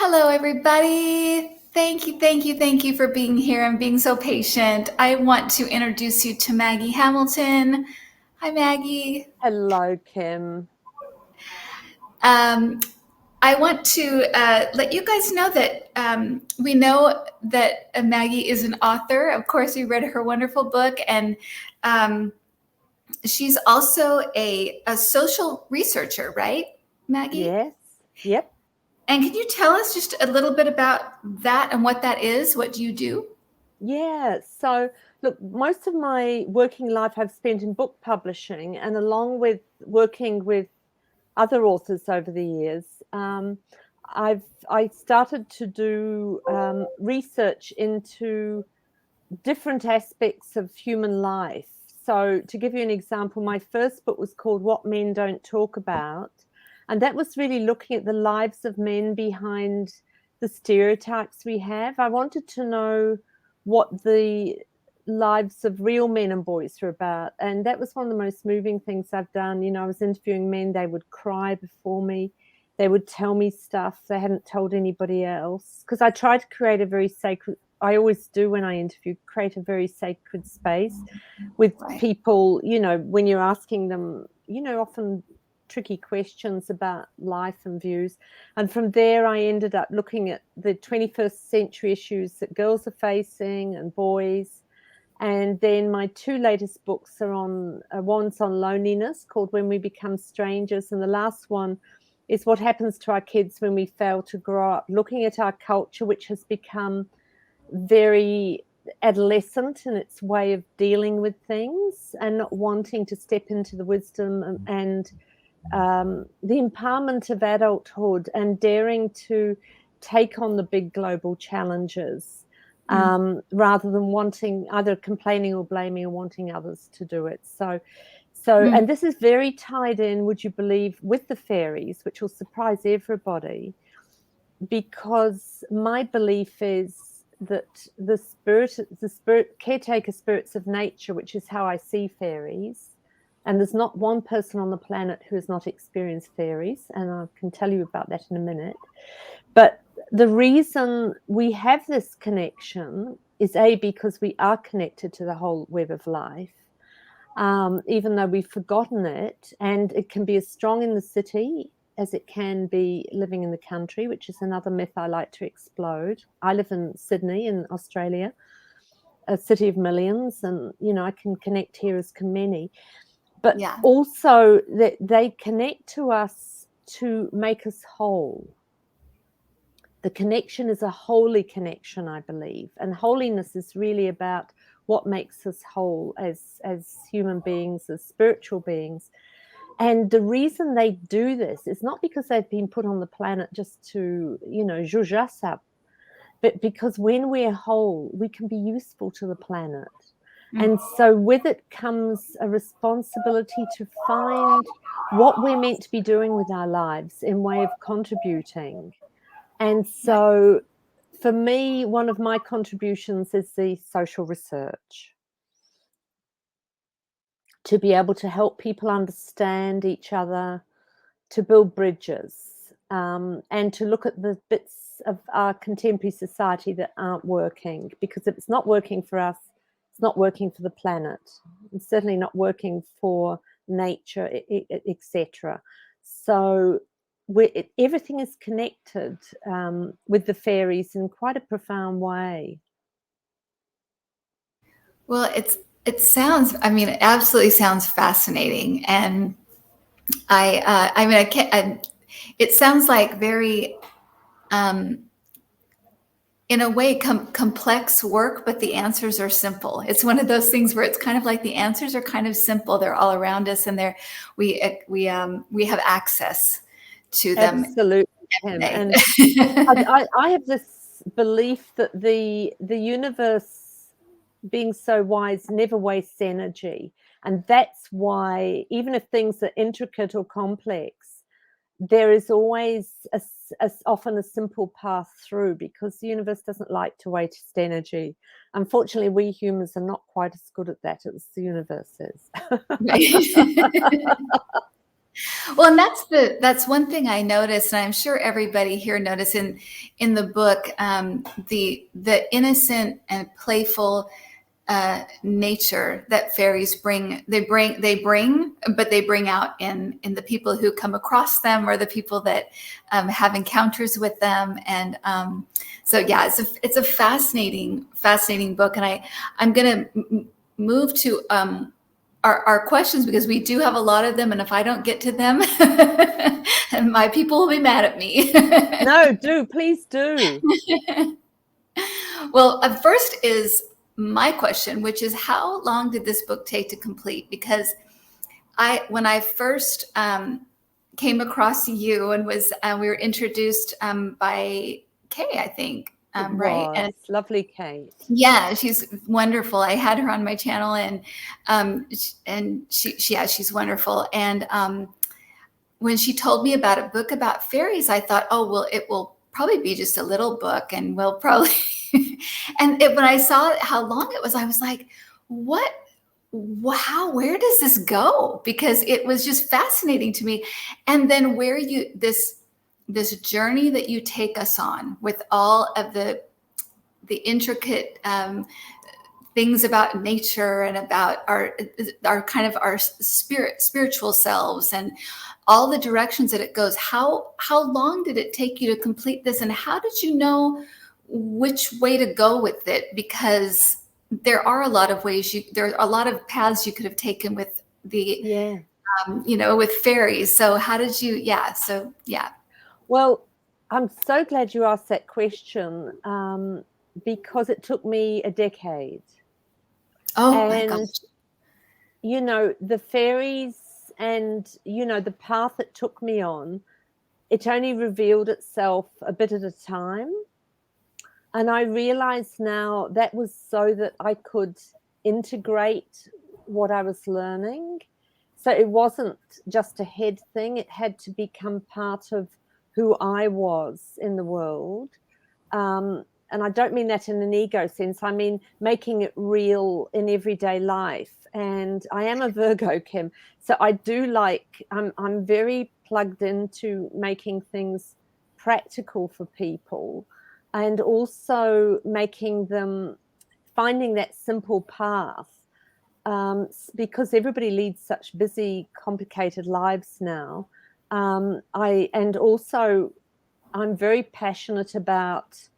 Hello, everybody. Thank you for being here and being so patient. I want to introduce you to Maggie Hamilton. Hi, Maggie. Hello, Kim. I want to let you guys know that we know that Maggie is an author. Of course, we read her wonderful book, and um, she's also a social researcher, right, Maggie? Yes. Yep. And can you tell us just a little bit about that and what that is? What do you do? Yeah. So, look, most of my working life I've spent in book publishing, and along with working with other authors over the years, I started to do research into different aspects of human life. So, to give you an example, my first book was called What Men Don't Talk About. And that was really looking at the lives of men behind the stereotypes we have. I wanted to know what the lives of real men and boys were about. And that was one of the most moving things I've done. You know, I was interviewing men, they would cry before me. They would tell me stuff they hadn't told anybody else. Because I tried to create a very sacred, I always do when I interview, create a very sacred space with people, you know, when you're asking them, you know, often tricky questions about life and views. And from there, I ended up looking at the 21st century issues that girls are facing and boys. And then my two latest books are on one's on loneliness called When We Become Strangers. And the last one is what happens to our kids when we fail to grow up, looking at our culture, which has become very adolescent in its way of dealing with things and not wanting to step into the wisdom and the empowerment of adulthood and daring to take on the big global challenges rather than wanting either complaining or blaming or wanting others to do it. So, and this is very tied in, would you believe, with the fairies, which will surprise everybody, because my belief is that the spirit caretaker spirits of nature, which is how I see fairies, and there's not one person on the planet who has not experienced fairies, and I can tell you about that in a minute. But the reason we have this connection is because we are connected to the whole web of life, even though we've forgotten it, and it can be as strong in the city as it can be living in the country, which is another myth I like to explode. I live in Sydney in Australia, a city of millions, and, you know, I can connect here as can many. But also that they connect to us to make us whole. The connection is a holy connection, I believe. And holiness is really about what makes us whole as human beings, as spiritual beings. And the reason they do this is not because they've been put on the planet just to, you know, zhuzh us up, but because when we're whole, we can be useful to the planet. And so with it comes a responsibility to find what we're meant to be doing with our lives in way of contributing. And so for me, one of my contributions is the social research, to be able to help people understand each other, to build bridges, and to look at the bits of our contemporary society that aren't working. Because if it's not working for us, it's not working for the planet. It's certainly not working for nature, etc. So everything is connected with the fairies in quite a profound way. Well, it sounds, I mean, it absolutely sounds fascinating. And I can't, it sounds like very, in a way, complex work, but the answers are simple. It's one of those things where it's kind of like the answers are kind of simple. They're all around us, and we have access to them. Absolutely. And I have this belief that the universe, being so wise, never wastes energy. And that's why, even if things are intricate or complex, there is always often a simple path through, because the universe doesn't like to waste energy. Unfortunately, we humans are not quite as good at that as the universe is. Well, and that's one thing I noticed, and I'm sure everybody here noticed in the book, the innocent and playful nature that fairies bring. They bring, but they bring out in the people who come across them, or the people that have encounters with them. And so yeah, it's a fascinating book, and I'm gonna move to our questions, because we do have a lot of them, and if I don't get to them, my people will be mad at me. No, please do. Well, first is my question, which is, how long did this book take to complete? Because when I first came across you and we were introduced by Kay, I think, right? And Lovely Kate. yeah, she's wonderful. I had her on my channel, and she's wonderful. And when she told me about a book about fairies, I thought, oh, well, it will probably be just a little book, and we'll probably. When I saw how long it was, I was like, what? Wow, where does this go? Because it was just fascinating to me. And then this journey that you take us on, with all of the intricate things about nature, and about our kind of our spiritual selves, and all the directions that it goes. How long did it take you to complete this, and how did you know which way to go with it? Because there are a lot of ways there are a lot of paths you could have taken with with fairies. So how did you? Well, I'm so glad you asked that question, because it took me a decade. Oh my gosh. The fairies, and the path it took me on, it only revealed itself a bit at a time. And I realize now that was so that I could integrate what I was learning. So it wasn't just a head thing. It had to become part of who I was in the world. And I don't mean that in an ego sense. I mean making it real in everyday life. And I am a Virgo, Kim. So I do I'm very plugged into making things practical for people, and also finding that simple path, because everybody leads such busy, complicated lives now. I'm very passionate about,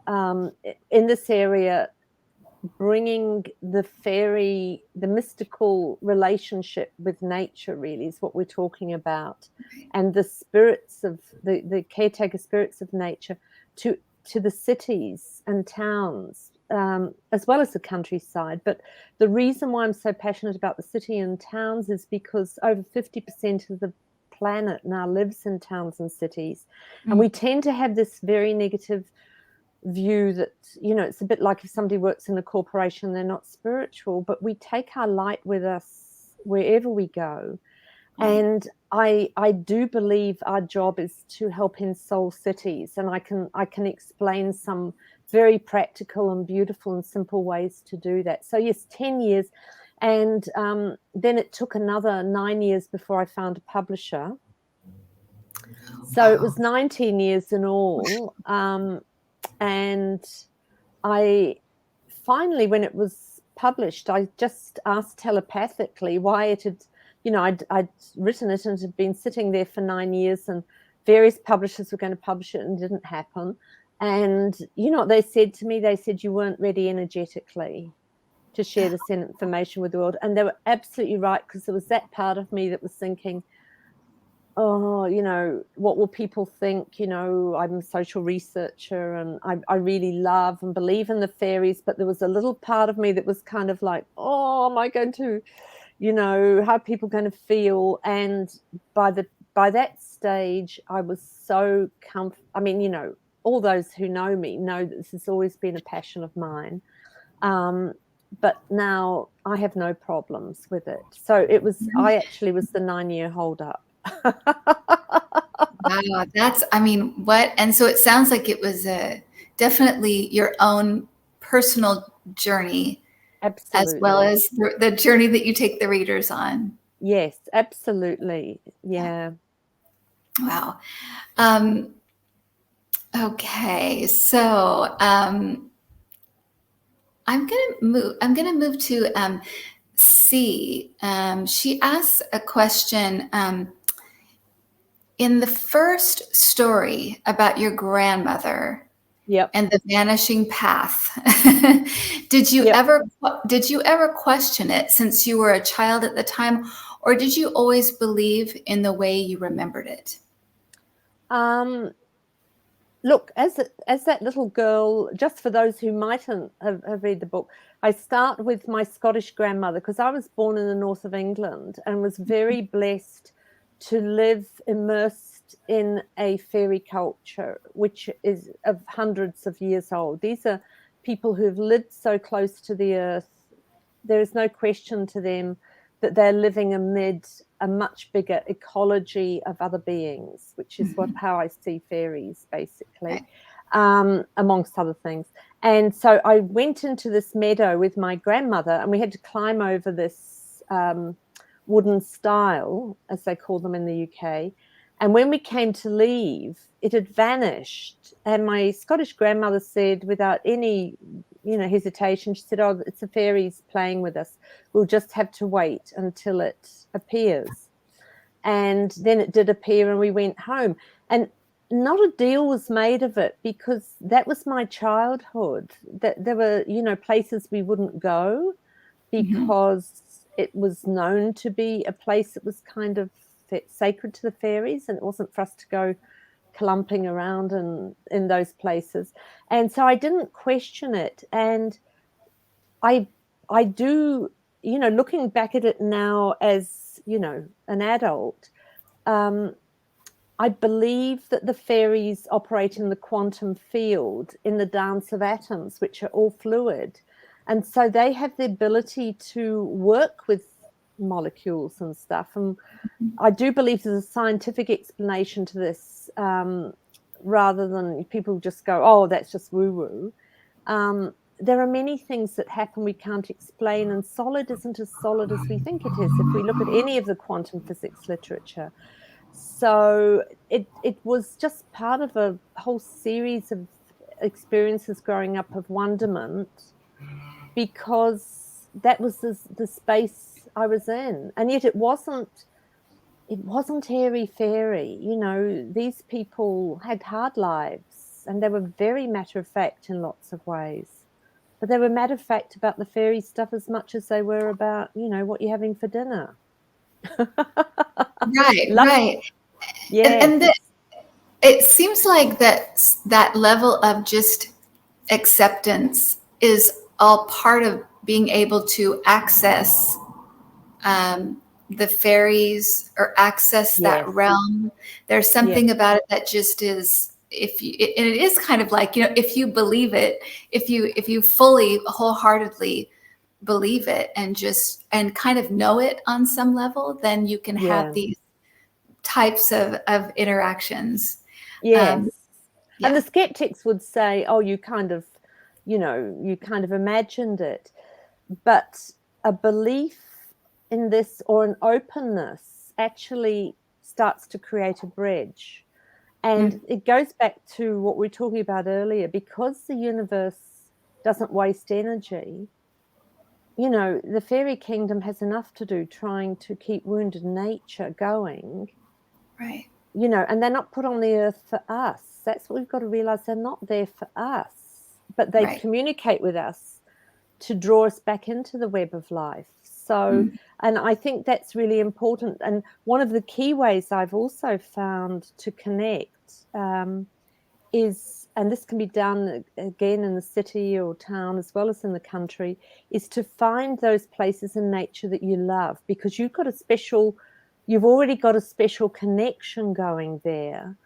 in this area, bringing the mystical relationship with nature, really, is what we're talking about, and the spirits of the caretaker spirits of nature to the cities and towns, as well as the countryside. But the reason why I'm so passionate about the city and towns is because over 50% of the planet now lives in towns and cities. And we tend to have this very negative view that, it's a bit like if somebody works in a corporation, they're not spiritual, but we take our light with us wherever we go. And I do believe our job is to help ensoul cities, and I can explain some very practical and beautiful and simple ways to do that. So yes, 10 years, and then it took another 9 years before I found a publisher. So it was 19 years in all, and I finally, when it was published, I just asked telepathically why it had. I'd written it, and it had been sitting there for 9 years, and various publishers were going to publish it, and it didn't happen. And what they said to me? They said you weren't ready energetically to share this information with the world. And they were absolutely right, because there was that part of me that was thinking, oh, what will people think? I'm a social researcher, and I really love and believe in the fairies. But there was a little part of me that was kind of like, oh, am I going to... how are people going to feel? And by that stage, I was so all those who know me know that this has always been a passion of mine. But now I have no problems with it. So I actually was the 9-year hold up. Wow, what? And so it sounds like it was definitely your own personal journey. Absolutely. As well as the journey that you take the readers on. Yes, absolutely. Yeah. Wow. Um, okay, so I'm gonna move to C. She asks a question. In the first story about your grandmother Yep. and the vanishing path, did you Yep. ever question it since you were a child at the time, or did you always believe in the way you remembered it? Look, as that little girl, just for those who mightn't have read the book, I start with my Scottish grandmother, because I was born in the north of England and was very blessed to live immersed in a fairy culture, which is of hundreds of years old. These are people who've lived so close to the earth. There is no question to them that they're living amid a much bigger ecology of other beings, which is Mhm. how I see fairies, basically, Right. amongst other things. And so I went into this meadow with my grandmother, and we had to climb over this wooden stile, as they call them in the UK. And when we came to leave, it had vanished. And my Scottish grandmother said, without any hesitation, she said, "Oh, it's the fairies playing with us. We'll just have to wait until it appears." And then it did appear, and we went home. And not a deal was made of it, because that was my childhood. That there were, places we wouldn't go Mhm. because it was known to be a place that was kind of sacred to the fairies, and it wasn't for us to go clumping around in those places. And so I didn't question it. And I I do, looking back at it now as, an adult, um, I believe that the fairies operate in the quantum field, in the dance of atoms, which are all fluid. And so they have the ability to work with molecules and stuff. And I do believe there's a scientific explanation to this, rather than people just go, "Oh, that's just woo woo." There are many things that happen we can't explain, and solid isn't as solid as we think it is if we look at any of the quantum physics literature. So it was just part of a whole series of experiences growing up of wonderment, because that was the space I was in. And yet it wasn't airy fairy. These people had hard lives, and they were very matter of fact in lots of ways. But they were matter of fact about the fairy stuff as much as they were about, what you're having for dinner. Right, Love, right. And yes, it seems like that level of just acceptance is all part of being able to access the fairies or access that yes, realm. There's yes, something about it that just is, and it is kind of like, if you believe it, if you fully wholeheartedly believe it and kind of know it on some level, then you can have yeah, these types of interactions. yes. Um, And the yeah. skeptics would say, "Oh, you kind of imagined it." But a belief in this, or an openness, actually starts to create a bridge. And Mm, it goes back to what we were talking about earlier. Because the universe doesn't waste energy, the fairy kingdom has enough to do trying to keep wounded nature going, right. and they're not put on the earth for us. That's what we've got to realize. They're not there for us, but they Right. communicate with us to draw us back into the web of life. So, Mm, and I think that's really important. And one of the key ways I've also found to connect, is, and this can be done again in the city or town as well as in the country, is to find those places in nature that you love, because you've already got a special connection going there.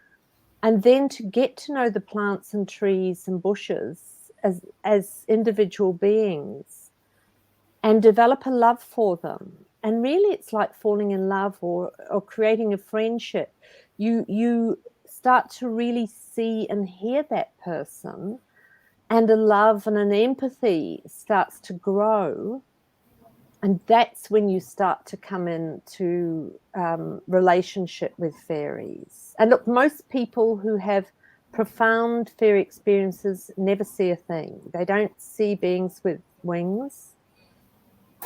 And then to get to know the plants and trees and bushes as individual beings, and develop a love for them. And really, it's like falling in love, or creating a friendship. You start to really see and hear that person, and a love and an empathy starts to grow. And that's when you start to come into relationship with fairies. And look, most people who have profound fairy experiences never see a thing. They don't see beings with wings.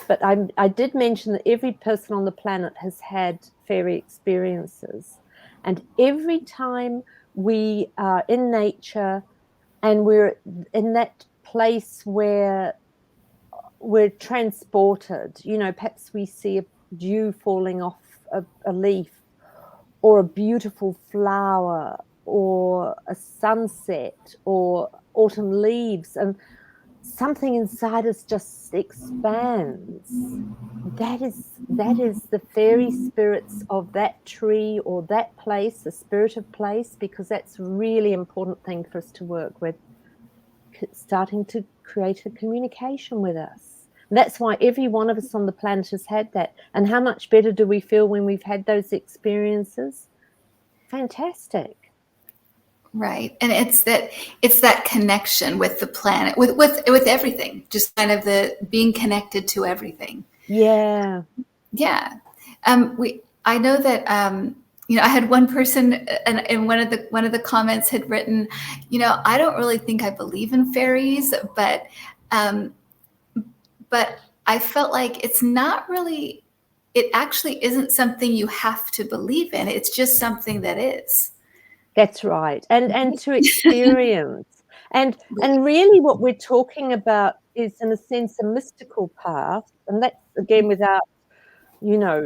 But I did mention that every person on the planet has had fairy experiences. And every time we are in nature and we're in that place where we're transported, you know, perhaps we see a dew falling off a leaf, or a beautiful flower, or a sunset, or autumn leaves, and something inside us just expands. That is the fairy spirits of that tree or that place, the spirit of place, because that's a really important thing for us to work with, starting to create a communication with us. And that's why every one of us on the planet has had that. And how much better do we feel when we've had those experiences? Fantastic. Right. And it's that connection with the planet, with everything, just kind of the being connected to everything. Yeah. Yeah. I know that, I had one person and one of the comments had written, I don't really think I believe in fairies, um, but I felt like it's not really, it actually isn't something you have to believe in. It's just something that is. That's right. And to experience. And really what we're talking about is, in a sense, a mystical path. And that's, again, without,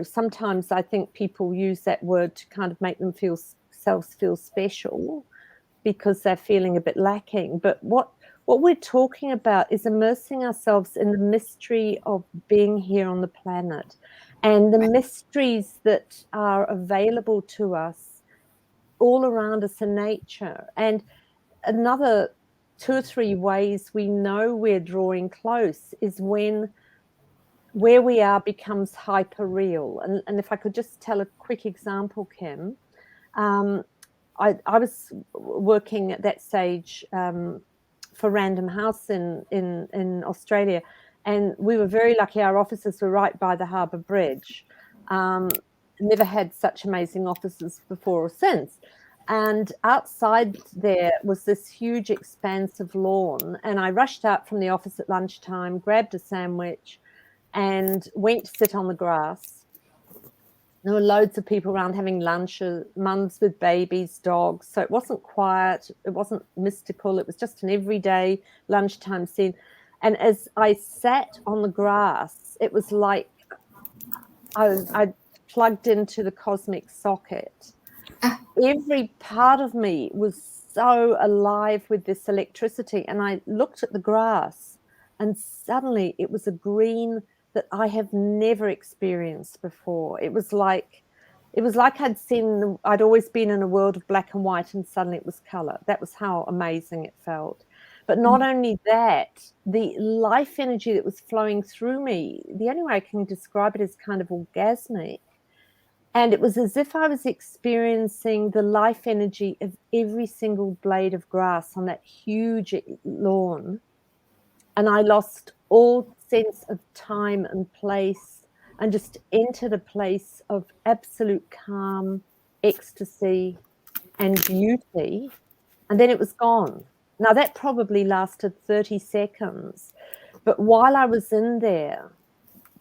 sometimes I think people use that word to kind of make themselves feel special because they're feeling a bit lacking. But what we're talking about is immersing ourselves in the mystery of being here on the planet, and the mysteries that are available to us all around us in nature. And another 2 or 3 ways we know we're drawing close is when where we are becomes hyper real. And if I could just tell a quick example, Kim, I was working at that stage for Random House in Australia, and we were very lucky. Our offices were right by the Harbour Bridge. Never had such amazing offices before or since. And outside there was this huge expanse of lawn, and I rushed out from the office at lunchtime, grabbed a sandwich, and went to sit on the grass. There were loads of people around having lunch, mums with babies, dogs. So it wasn't quiet. It wasn't mystical. It was just an everyday lunchtime scene. And as I sat on the grass, it was like I plugged into the cosmic socket. Every part of me was so alive with this electricity. And I looked at the grass, and suddenly it was a green that I have never experienced before. It was like I'd always been in a world of black and white, and suddenly it was color. That was how amazing it felt. But not only that, the life energy that was flowing through me, the only way I can describe it is kind of orgasmic. And it was as if I was experiencing the life energy of every single blade of grass on that huge lawn. And I lost all sense of time and place, and just entered a place of absolute calm, ecstasy, and beauty. And then it was gone. Now, that probably lasted 30 seconds. But while I was in there,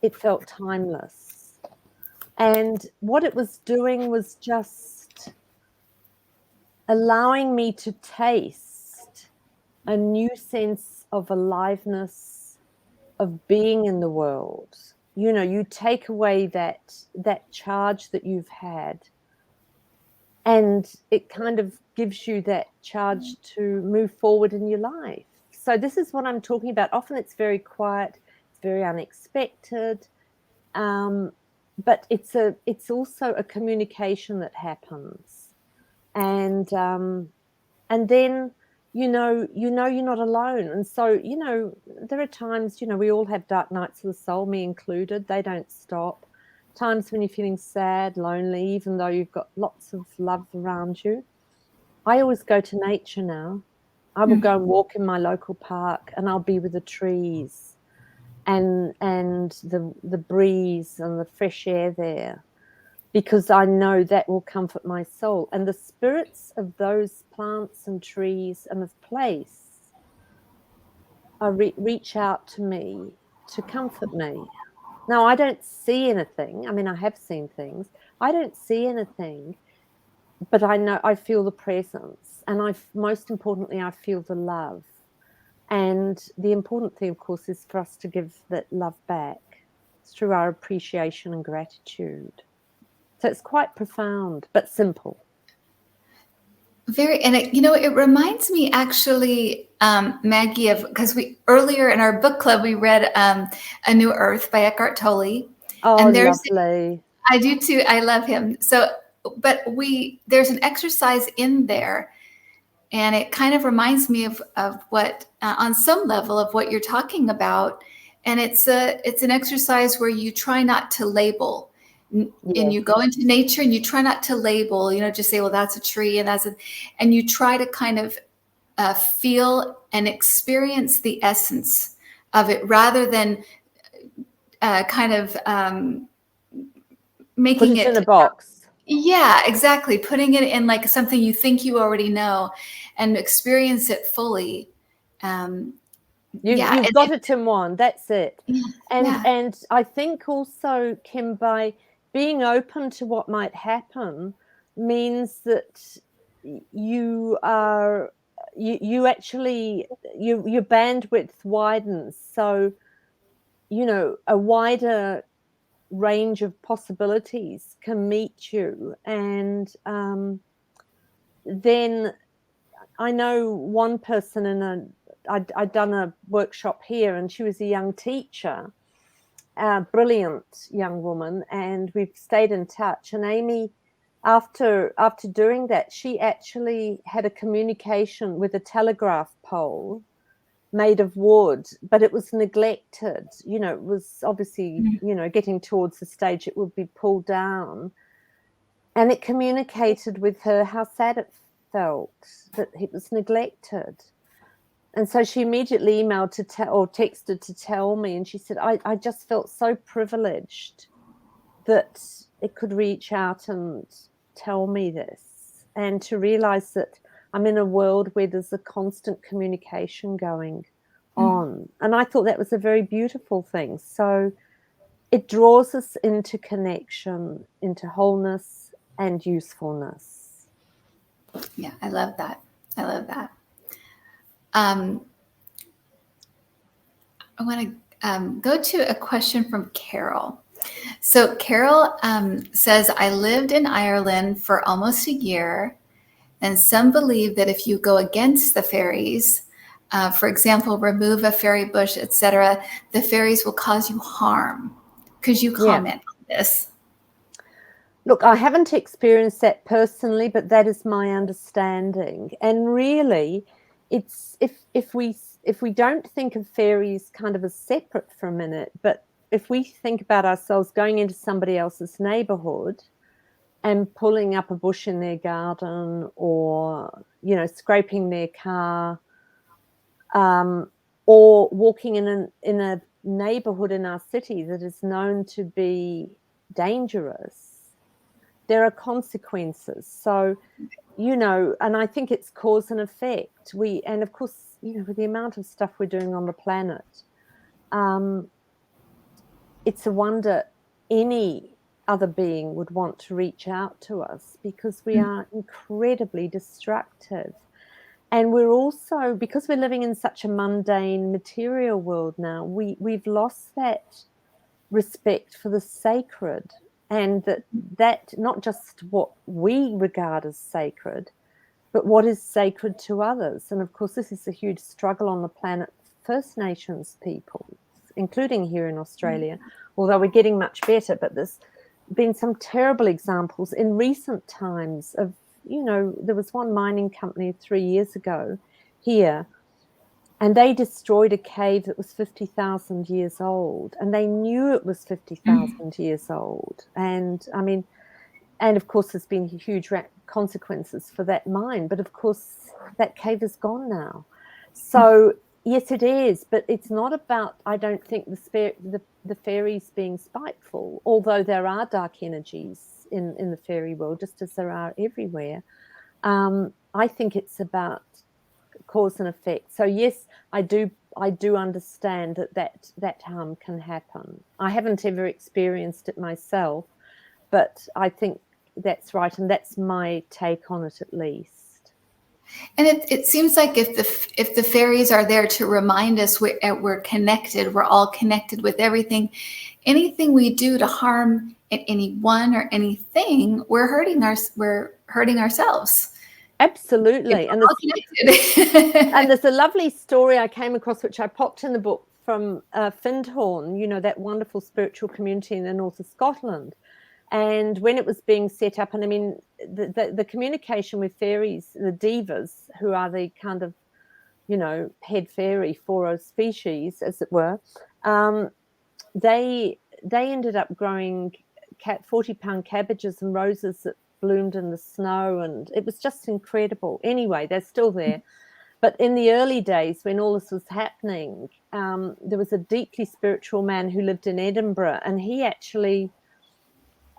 it felt timeless. And what it was doing was just allowing me to taste a new sense of aliveness, of being in the world. You take away that charge that you've had, and it kind of gives you that charge to move forward in your life. So this is what I'm talking about. Often it's very quiet, it's very unexpected, but it's also a communication that happens, and then you're not alone. And so there are times, we all have dark nights of the soul, me included. They don't stop. Times when you're feeling sad, lonely, even though you've got lots of love around you. I always go to nature now. I will go and walk in my local park, and I'll be with the trees, and the breeze and the fresh air there, because I know that will comfort my soul. And the spirits of those plants and trees and of place reach out to me to comfort me. Now, I don't see anything. I mean, I have seen things. I don't see anything, but I know, I feel the presence. And most importantly, I feel the love. And the important thing, of course, is for us to give that love back through our appreciation and gratitude. So it's quite profound, but simple. Very, and it reminds me actually, Maggie, of, because we earlier in our book club we read A New Earth by Eckhart Tolle, Oh, and there's, lovely. I do too. I love him. So, but there's an exercise in there, and it kind of reminds me of what, on some level, of what you're talking about, and it's an exercise where you try not to label. And you go into nature and you try not to label, just say, well, that's a tree and and you try to kind of feel and experience the essence of it, rather than kind of making Put it in a box. Yeah, exactly. Putting it in like something you think you already know, and experience it fully. You've got it in one. That's it. Yeah. And I think also, Kim, by being open to what might happen means that your bandwidth widens. So, a wider range of possibilities can meet you. And then I know one person I'd done a workshop here, and she was a young teacher, a brilliant young woman, and we've stayed in touch. And Amy, after doing that, she actually had a communication with a telegraph pole made of wood, but it was neglected. It was obviously, getting towards the stage it would be pulled down. And it communicated with her how sad it felt that it was neglected. And so she immediately emailed or texted to tell me, and she said, I just felt so privileged that it could reach out and tell me this, and to realize that I'm in a world where there's a constant communication going on. And I thought that was a very beautiful thing. So it draws us into connection, into wholeness and usefulness. Yeah, I love that. I love that. I want to go to a question from Carol. So Carol says, I lived in Ireland for almost a year, and some believe that if you go against the fairies, for example, remove a fairy bush, etc., the fairies will cause you harm. Could you comment on this? Look, I haven't experienced that personally, but that is my understanding. And really, it's if we don't think of fairies kind of as separate for a minute, but if we think about ourselves going into somebody else's neighborhood and pulling up a bush in their garden, or scraping their car, or walking in a neighborhood in our city that is known to be dangerous, there are consequences. So, and I think it's cause and effect. And of course, with the amount of stuff we're doing on the planet, it's a wonder any other being would want to reach out to us, because we are incredibly destructive. And we're also, because we're living in such a mundane material world now, we've lost that respect for the sacred, and that not just what we regard as sacred, but what is sacred to others. And of course, this is a huge struggle on the planet for First Nations people, including here in Australia, although we're getting much better. But there's been some terrible examples in recent times of, there was one mining company 3 years ago here, and they destroyed a cave that was 50,000 years old, and they knew it was 50,000 years old. And I mean, and of course, there's been huge consequences for that mine. But of course, that cave is gone now. So, Yes, it is, but it's not about, I don't think, the fairies being spiteful, although there are dark energies in the fairy world, just as there are everywhere. I think it's about cause and effect. So yes, I do understand that harm can happen. I haven't ever experienced it myself, but I think that's right, and that's my take on it, at least. And it seems like if the fairies are there to remind us we're connected, we're all connected with everything. Anything we do to harm anyone or anything, we're hurting ourselves. Absolutely. And we're all connected. And there's a lovely story I came across, which I popped in the book, from Findhorn, you know, that wonderful spiritual community in the north of Scotland. And when it was being set up, and I mean, the communication with fairies, the divas, who are the kind of, you know, head fairy for a species, as it were, they ended up growing 40-pound cabbages and roses that bloomed in the snow, and it was just incredible. Anyway, they're still there. But in the early days, when all this was happening, there was a deeply spiritual man who lived in Edinburgh, and he actually,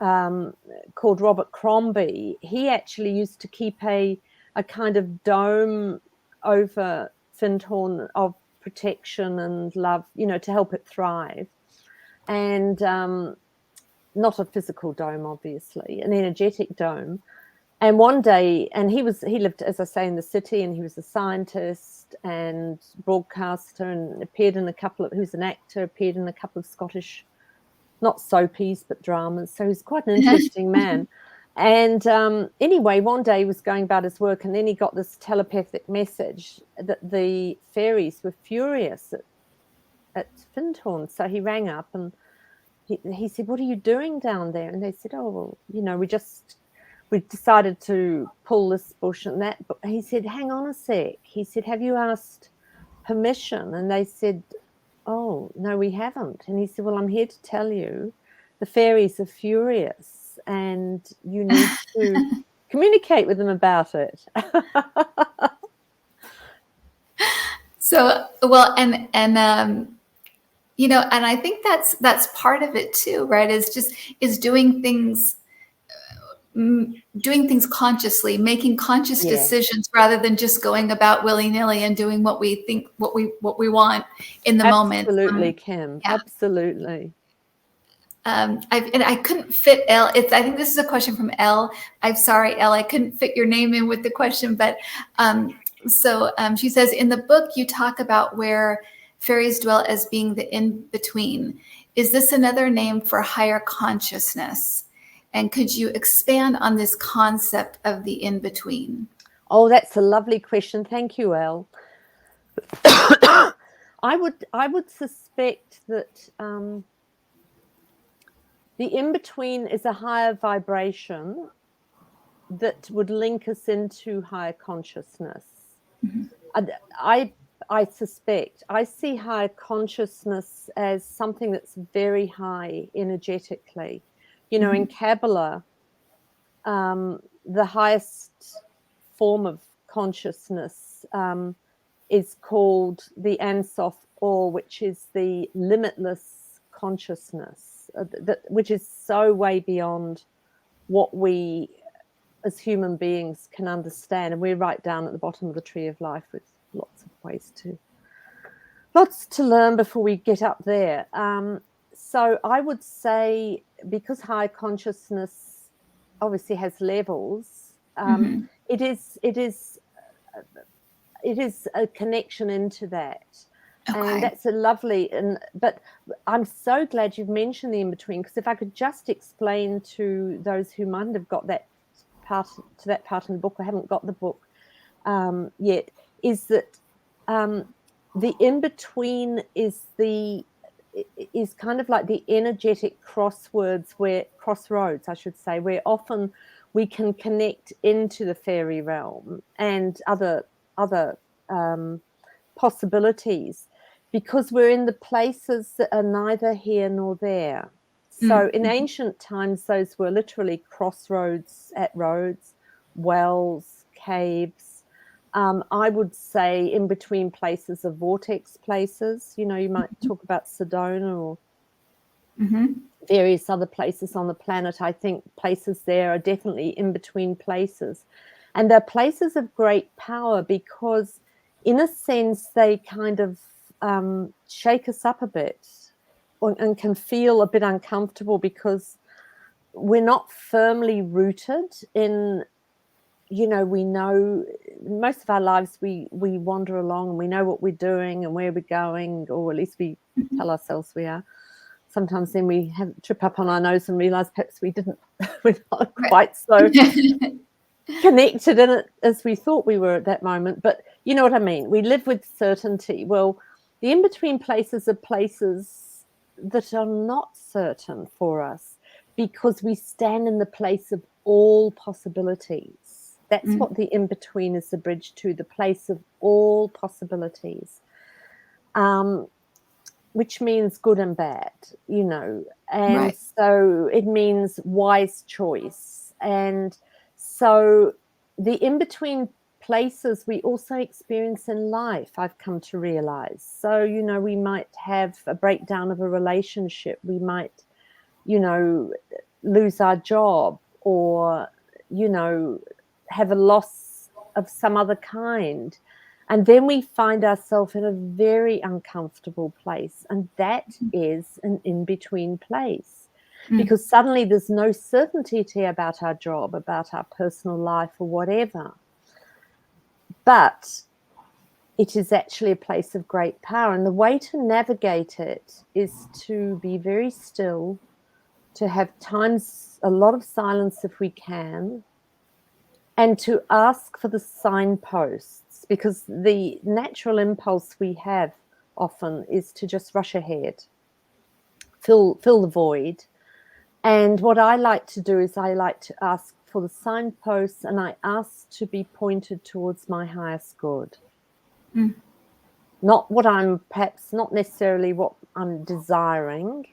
called Robert Crombie, he actually used to keep a kind of dome over Findhorn of protection and love, you know, to help it thrive. And not a physical dome, obviously, an energetic dome. And one day, and he lived, as I say, in the city, and he was a scientist and broadcaster, and appeared in he was an actor, appeared in a couple of Scottish, not soapies, but dramas. So he's quite an interesting man. And anyway, one day he was going about his work, and then he got this telepathic message that the fairies were furious at Findhorn. So he rang up and he said, "What are you doing down there?" And they said, "Oh, well, you know, we decided to pull this bush and that." But he said, "Hang on a sec." He said, "Have you asked permission?" And they said, "Oh, no, we haven't." And he said, "Well, I'm here to tell you the fairies are furious and you need to communicate with them about it." So, well, and you know, and I think that's part of it too, right? Is doing things consciously, making conscious decisions rather than just going about willy-nilly and doing what we think, what we want in the moment. Absolutely, Kim. Yeah. Absolutely. I couldn't fit Elle. I think this is a question from Elle. I'm sorry, Elle, I couldn't fit your name in with the question, but she says, in the book you talk about where fairies dwell as being the in-between. Is this another name for higher consciousness? And could you expand on this concept of the in-between? Oh, that's a lovely question. Thank you, Elle. I would suspect that the in-between is a higher vibration that would link us into higher consciousness. Mm-hmm. I suspect, I see higher consciousness as something that's very high energetically. You know, mm-hmm. In Kabbalah, the highest form of consciousness is called the Ein Sof Or, which is the limitless consciousness, which is so way beyond what we as human beings can understand. And we're right down at the bottom of the tree of life with lots to learn before we get up there. So I would say, because high consciousness obviously has levels, mm-hmm. it is a connection into that. Okay. And that's a lovely, but I'm so glad you've mentioned the in-between, because if I could just explain to those who might have got that part in the book, or haven't got the book yet, is that the in-between is kind of like the energetic crossroads, where often we can connect into the fairy realm and other possibilities, because we're in the places that are neither here nor there. So in ancient times, those were literally crossroads at roads, wells, caves. I would say in between places are vortex places. You might talk about Sedona or various other places on the planet. I think places there are definitely in between places. And they're places of great power because, in a sense, they kind of shake us up a bit and can feel a bit uncomfortable because we're not firmly rooted in, we know most of our lives we wander along and we know what we're doing and where we're going, or at least we tell ourselves we are. Sometimes then we trip up on our nose and realize perhaps we're not quite so connected in it as we thought we were at that moment. But you know what I mean? We live with certainty. Well, the in-between places are places that are not certain for us because we stand in the place of all possibilities. That's what the in-between is, the bridge to, the place of all possibilities. Which means good and bad, and so it means wise choice. And so the in-between places we also experience in life, I've come to realize. So, we might have a breakdown of a relationship. We might, lose our job or, have a loss of some other kind. And then we find ourselves in a very uncomfortable place. And that is an in-between place because suddenly there's no certainty about our job, about our personal life or whatever. But it is actually a place of great power. And the way to navigate it is to be very still, to have times, a lot of silence if we can, and to ask for the signposts, because the natural impulse we have often is to just rush ahead, fill the void. And what I like to do is I like to ask for the signposts, and I ask to be pointed towards my highest good. Not what I'm, perhaps not necessarily what I'm desiring,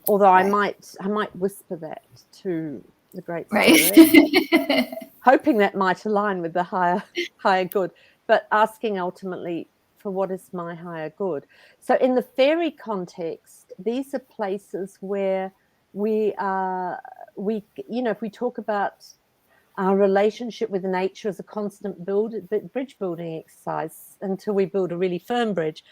although I might whisper that to the Great Spirit, hoping that might align with the higher good, but asking ultimately for what is my higher good. So in the fairy context, these are places where if we talk about our relationship with nature as a constant bridge building exercise until we build a really firm bridge,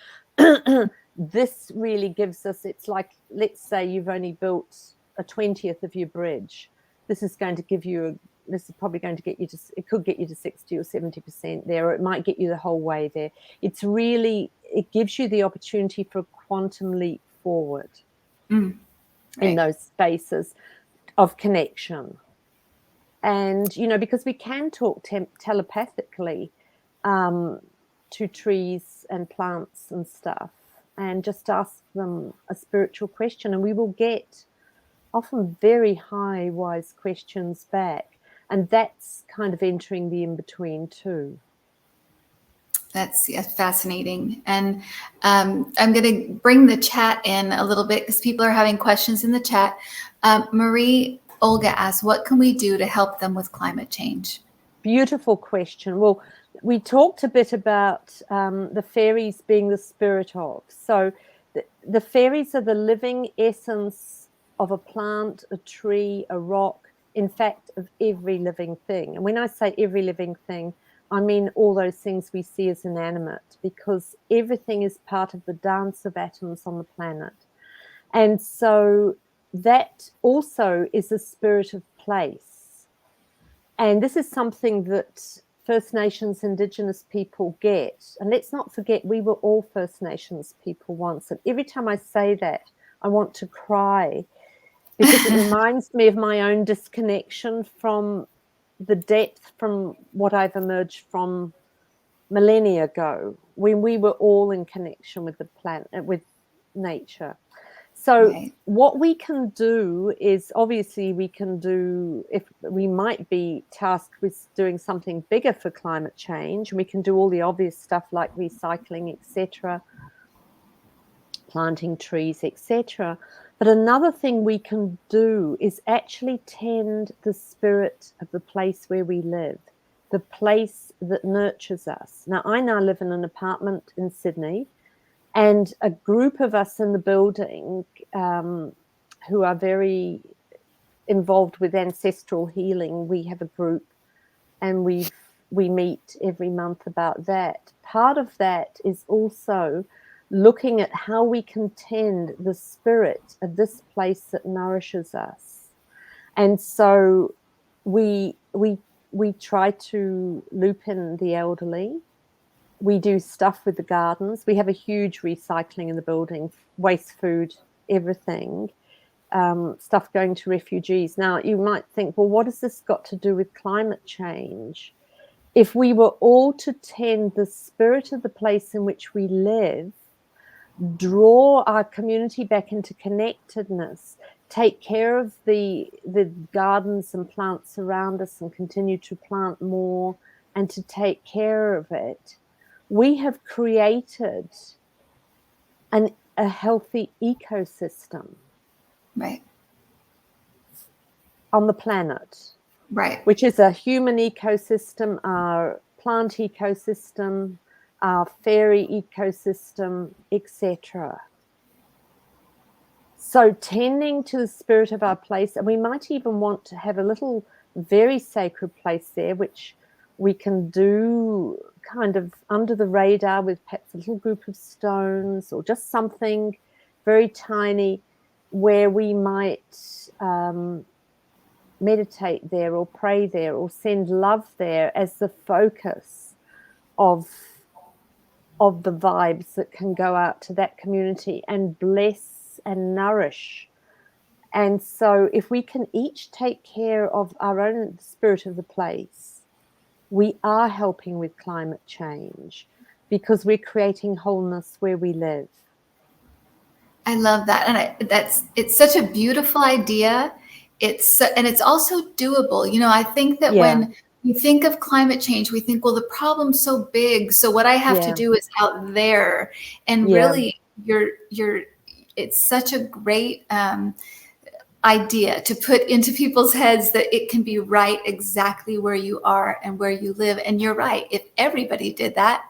this really gives us, it's like, let's say you've only built a 20th of your bridge. This is probably going to get you to, it could get you to 60 or 70% there, or it might get you the whole way there. It gives you the opportunity for a quantum leap forward in those spaces of connection. And, because we can talk telepathically to trees and plants and stuff, and just ask them a spiritual question, and we will get often very high, wise questions back. And that's kind of entering the in-between too. That's fascinating. And I'm going to bring the chat in a little bit because people are having questions in the chat. Marie Olga asks, what can we do to help them with climate change? Beautiful question. Well, we talked a bit about the fairies being the spirit of. So the fairies are the living essence of a plant, a tree, a rock, in fact, of every living thing. And when I say every living thing, I mean all those things we see as inanimate, because everything is part of the dance of atoms on the planet. And so that also is a spirit of place. And this is something that First Nations, Indigenous people get. And let's not forget, we were all First Nations people once. And every time I say that, I want to cry, because it reminds me of my own disconnection from the depth from what I've emerged from millennia ago, when we were all in connection with the planet, with nature. So what we can do is, obviously we can do, if we might be tasked with doing something bigger for climate change, we can do all the obvious stuff like recycling, etc., planting trees, etc. But another thing we can do is actually tend the spirit of the place where we live, the place that nurtures us. Now, I now live in an apartment in Sydney, and a group of us in the building who are very involved with ancestral healing, we have a group, and we meet every month about that. Part of that is also looking at how we can tend the spirit of this place that nourishes us. And so we try to loop in the elderly. We do stuff with the gardens. We have a huge recycling in the building, waste food, everything. Stuff going to refugees. Now, you might think, well, what has this got to do with climate change? If we were all to tend the spirit of the place in which we live, draw our community back into connectedness, take care of the gardens and plants around us and continue to plant more and to take care of it, we have created a healthy ecosystem. Right. On the planet. Right. Which is a human ecosystem, our plant ecosystem, our fairy ecosystem, etc. So tending to the spirit of our place, and we might even want to have a little very sacred place there, which we can do kind of under the radar with perhaps a little group of stones or just something very tiny where we might meditate there or pray there or send love there as the focus of the vibes that can go out to that community and bless and nourish. And so if we can each take care of our own spirit of the place, we are helping with climate change because we're creating wholeness where we live. I love that. And it's such a beautiful idea. And it's also doable. You know, I think that when we think of climate change, we think, well, the problem's so big, so what I have to do is out there. And really, it's such a great idea to put into people's heads that it can be right exactly where you are and where you live. And you're right. If everybody did that,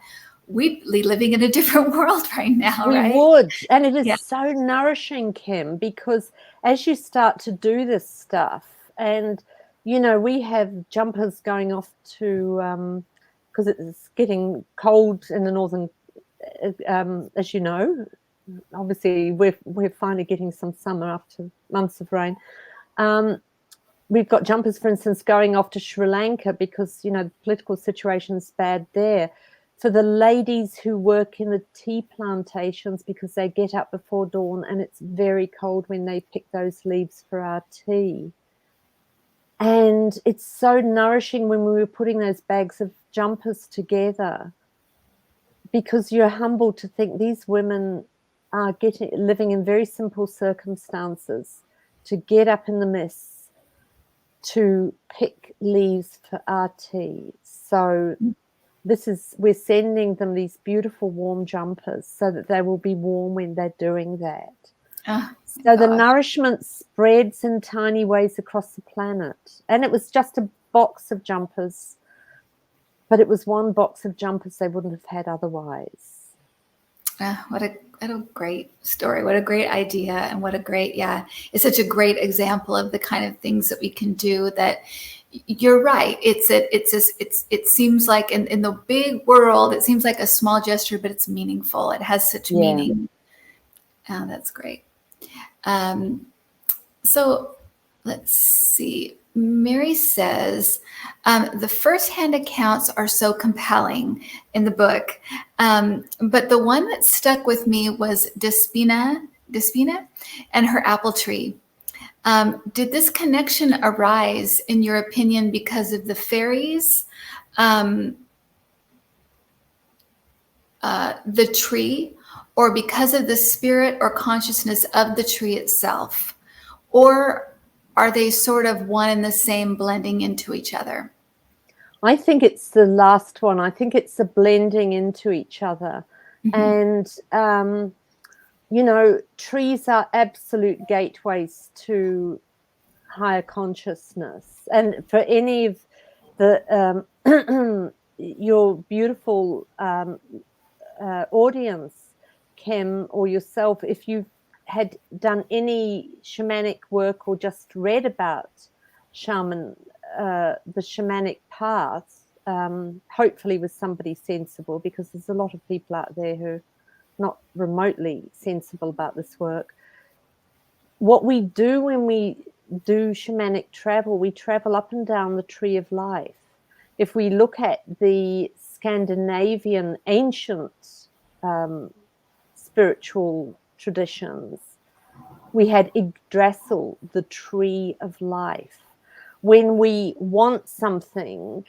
we'd be living in a different world right now, we right? would. And it is so nourishing, Kim, because as you start to do this stuff, and, you know, we have jumpers going off to, because it's getting cold in the northern, as you know, obviously we're finally getting some summer after months of rain. We've got jumpers, for instance, going off to Sri Lanka because, you know, the political situation's bad there. For the ladies who work in the tea plantations because they get up before dawn and it's very cold when they pick those leaves for our tea. And it's so nourishing when we were putting those bags of jumpers together because you're humbled to think these women are living in very simple circumstances to get up in the mist to pick leaves for our tea. So we're sending them these beautiful warm jumpers so that they will be warm when they're doing that. So the nourishment spreads in tiny ways across the planet. And it was just a box of jumpers, but it was one box of jumpers they wouldn't have had otherwise. What a great story. What a great idea. And what a great, it's such a great example of the kind of things that we can do that you're right. It seems like in the big world, it seems like a small gesture, but it's meaningful. It has such meaning. Oh, that's great. So let's see. Mary says, the first-hand accounts are so compelling in the book, but the one that stuck with me was Despina and her apple tree. Did this connection arise, in your opinion, because of the fairies, the tree, or because of the spirit or consciousness of the tree itself? Or are they sort of one and the same, blending into each other? I think it's the last one. I think it's the blending into each other. Mm-hmm. And, you know, trees are absolute gateways to higher consciousness. And for any of the your beautiful audience, Kim, or yourself, if you've had done any shamanic work or just read about the shamanic paths, hopefully with somebody sensible, because there's a lot of people out there who are not remotely sensible about this work. What we do when we do shamanic travel, we travel up and down the tree of life. If we look at the Scandinavian ancient spiritual traditions, we had Yggdrasil, the tree of life. When we want something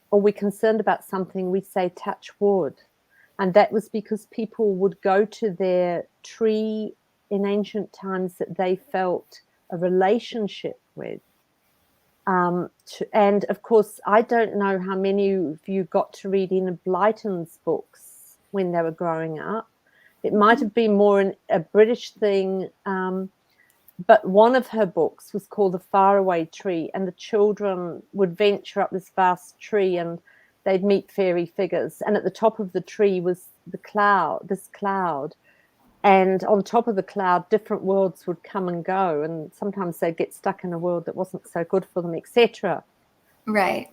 or we're concerned about something, we say touch wood. And that was because people would go to their tree in ancient times that they felt a relationship with. And of course, I don't know how many of you got to read Enid Blyton's books when they were growing up. It might have been more a British thing, but one of her books was called The Faraway Tree, and the children would venture up this vast tree and they'd meet fairy figures. And at the top of the tree was this cloud. And on top of the cloud, different worlds would come and go. And sometimes they'd get stuck in a world that wasn't so good for them, etc. Right.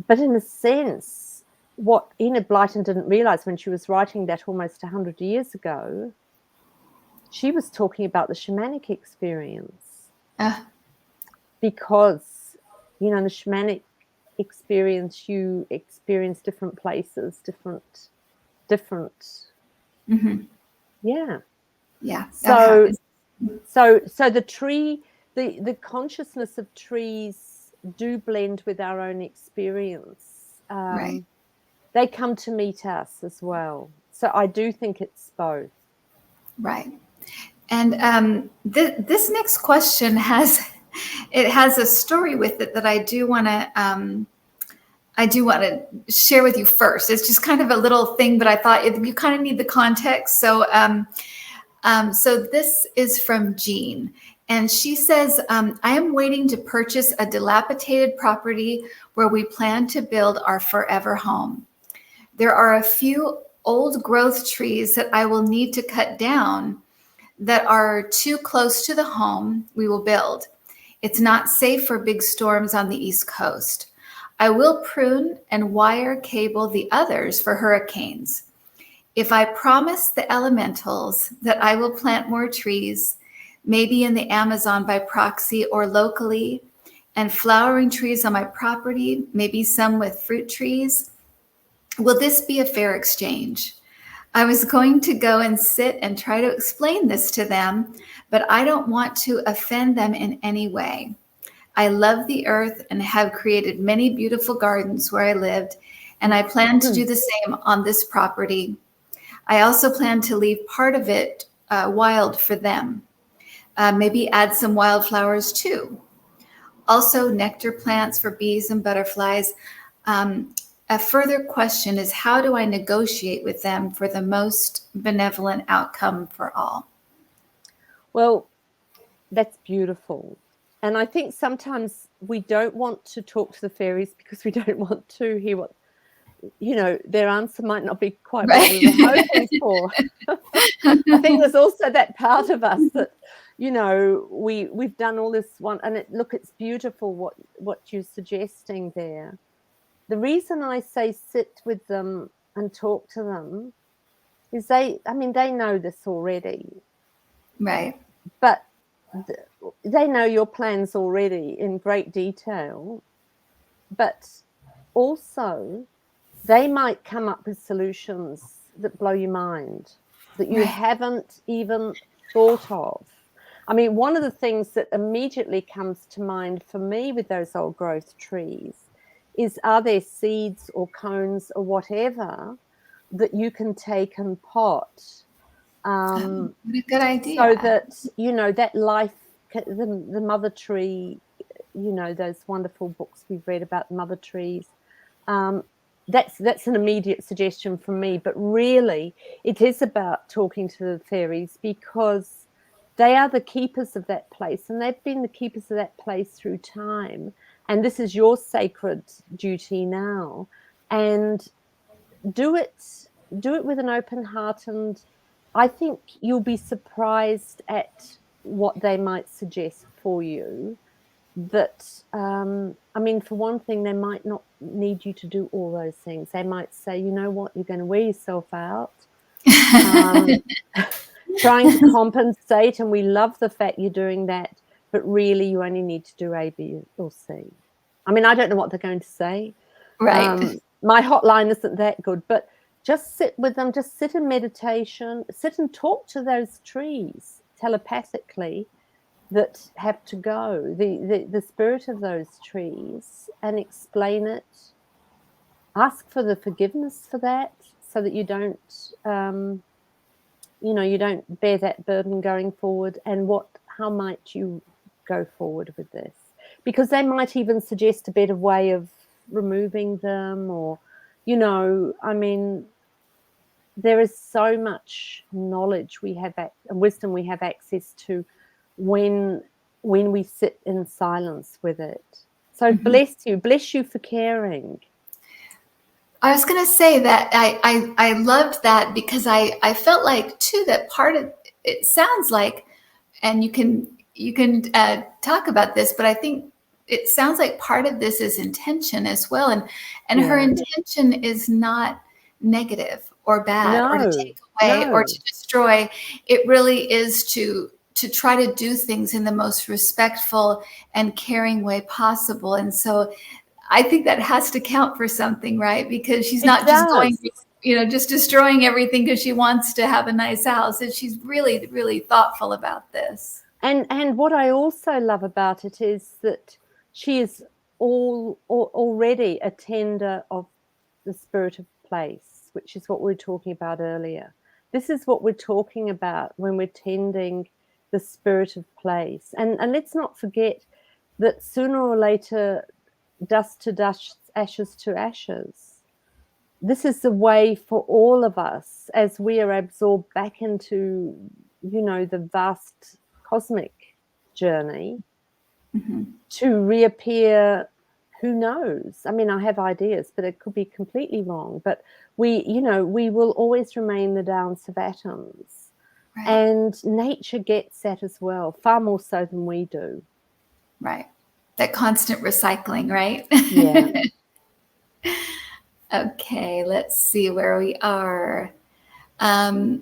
But in a sense, what Enid Blyton didn't realize when she was writing that almost 100 years ago, she was talking about the shamanic experience. Because, in the shamanic experience, you experience different places, different. Mm-hmm. Yeah. So the tree, the consciousness of trees do blend with our own experience. Right. They come to meet us as well. So I do think it's both. Right. And this next question has a story with it that I do want to share with you first. It's just kind of a little thing, but I thought you kind of need the context. So this is from Jean, and she says, I am waiting to purchase a dilapidated property where we plan to build our forever home. There are a few old growth trees that I will need to cut down that are too close to the home we will build. It's not safe for big storms on the East Coast. I will prune and wire cable the others for hurricanes. If I promise the elementals that I will plant more trees, maybe in the Amazon by proxy or locally, and flowering trees on my property, maybe some with fruit trees, will this be a fair exchange? I was going to go and sit and try to explain this to them, but I don't want to offend them in any way. I love the earth and have created many beautiful gardens where I lived, and I plan to do the same on this property. I also plan to leave part of it wild for them. Maybe add some wildflowers too. Also nectar plants for bees and butterflies. A further question is, how do I negotiate with them for the most benevolent outcome for all? Well, that's beautiful. And I think sometimes we don't want to talk to the fairies because we don't want to hear what, their answer might not be quite what we were hoping for. I think there's also that part of us that, we've done all this one, and it's beautiful what you're suggesting there. The reason I say sit with them and talk to them is they know this already. Right. But they know your plans already in great detail. But also, they might come up with solutions that blow your mind, that you haven't even thought of. One of the things that immediately comes to mind for me with those old growth trees is, are there seeds or cones or whatever that you can take and pot? What a good idea. So that, that life, the mother tree, those wonderful books we've read about mother trees, that's an immediate suggestion from me. But really, it is about talking to the fairies, because they are the keepers of that place, and they've been the keepers of that place through time. and this is your sacred duty now, and do it with an open heart, and I think you'll be surprised at what they might suggest for you. That I mean, for one thing, they might not need you to do all those things. They might say, you know what, you're going to wear yourself out, trying to compensate, and we love the fact you're doing that, but really you only need to do A, B, or C. I mean, I don't know what they're going to say. Right. My hotline isn't that good, but just sit with them, just sit in meditation, sit and talk to those trees telepathically that have to go, the spirit of those trees, and explain it. Ask for the forgiveness for that, so that you don't, you don't bear that burden going forward. And how might you go forward with this? Because they might even suggest a better way of removing them, or, I mean, there is so much knowledge we have and wisdom we have access to when we sit in silence with it. So bless you for caring. I was going to say that I loved that, because I felt like too that part of it sounds like, and you can talk about this, but I think it sounds like part of this is intention as well, and her intention is not negative or bad or to take away or to destroy. It really is to try to do things in the most respectful and caring way possible. And so I think that has to count for something, right? Because she's not just going, just destroying everything because she wants to have a nice house. And she's really, really thoughtful about this. And what I also love about it is that she is already a tender of the spirit of place, which is what we were talking about earlier. This is what we're talking about when we're tending the spirit of place. And let's not forget that sooner or later, dust to dust, ashes to ashes. This is the way for all of us, as we are absorbed back into, the vast cosmic journey, to reappear. Who knows? I mean, I have ideas, but it could be completely wrong. But we will always remain the dance of atoms. Right. And nature gets that as well, far more so than we do. Right. That constant recycling, right? Yeah. Okay, let's see where we are. Okay.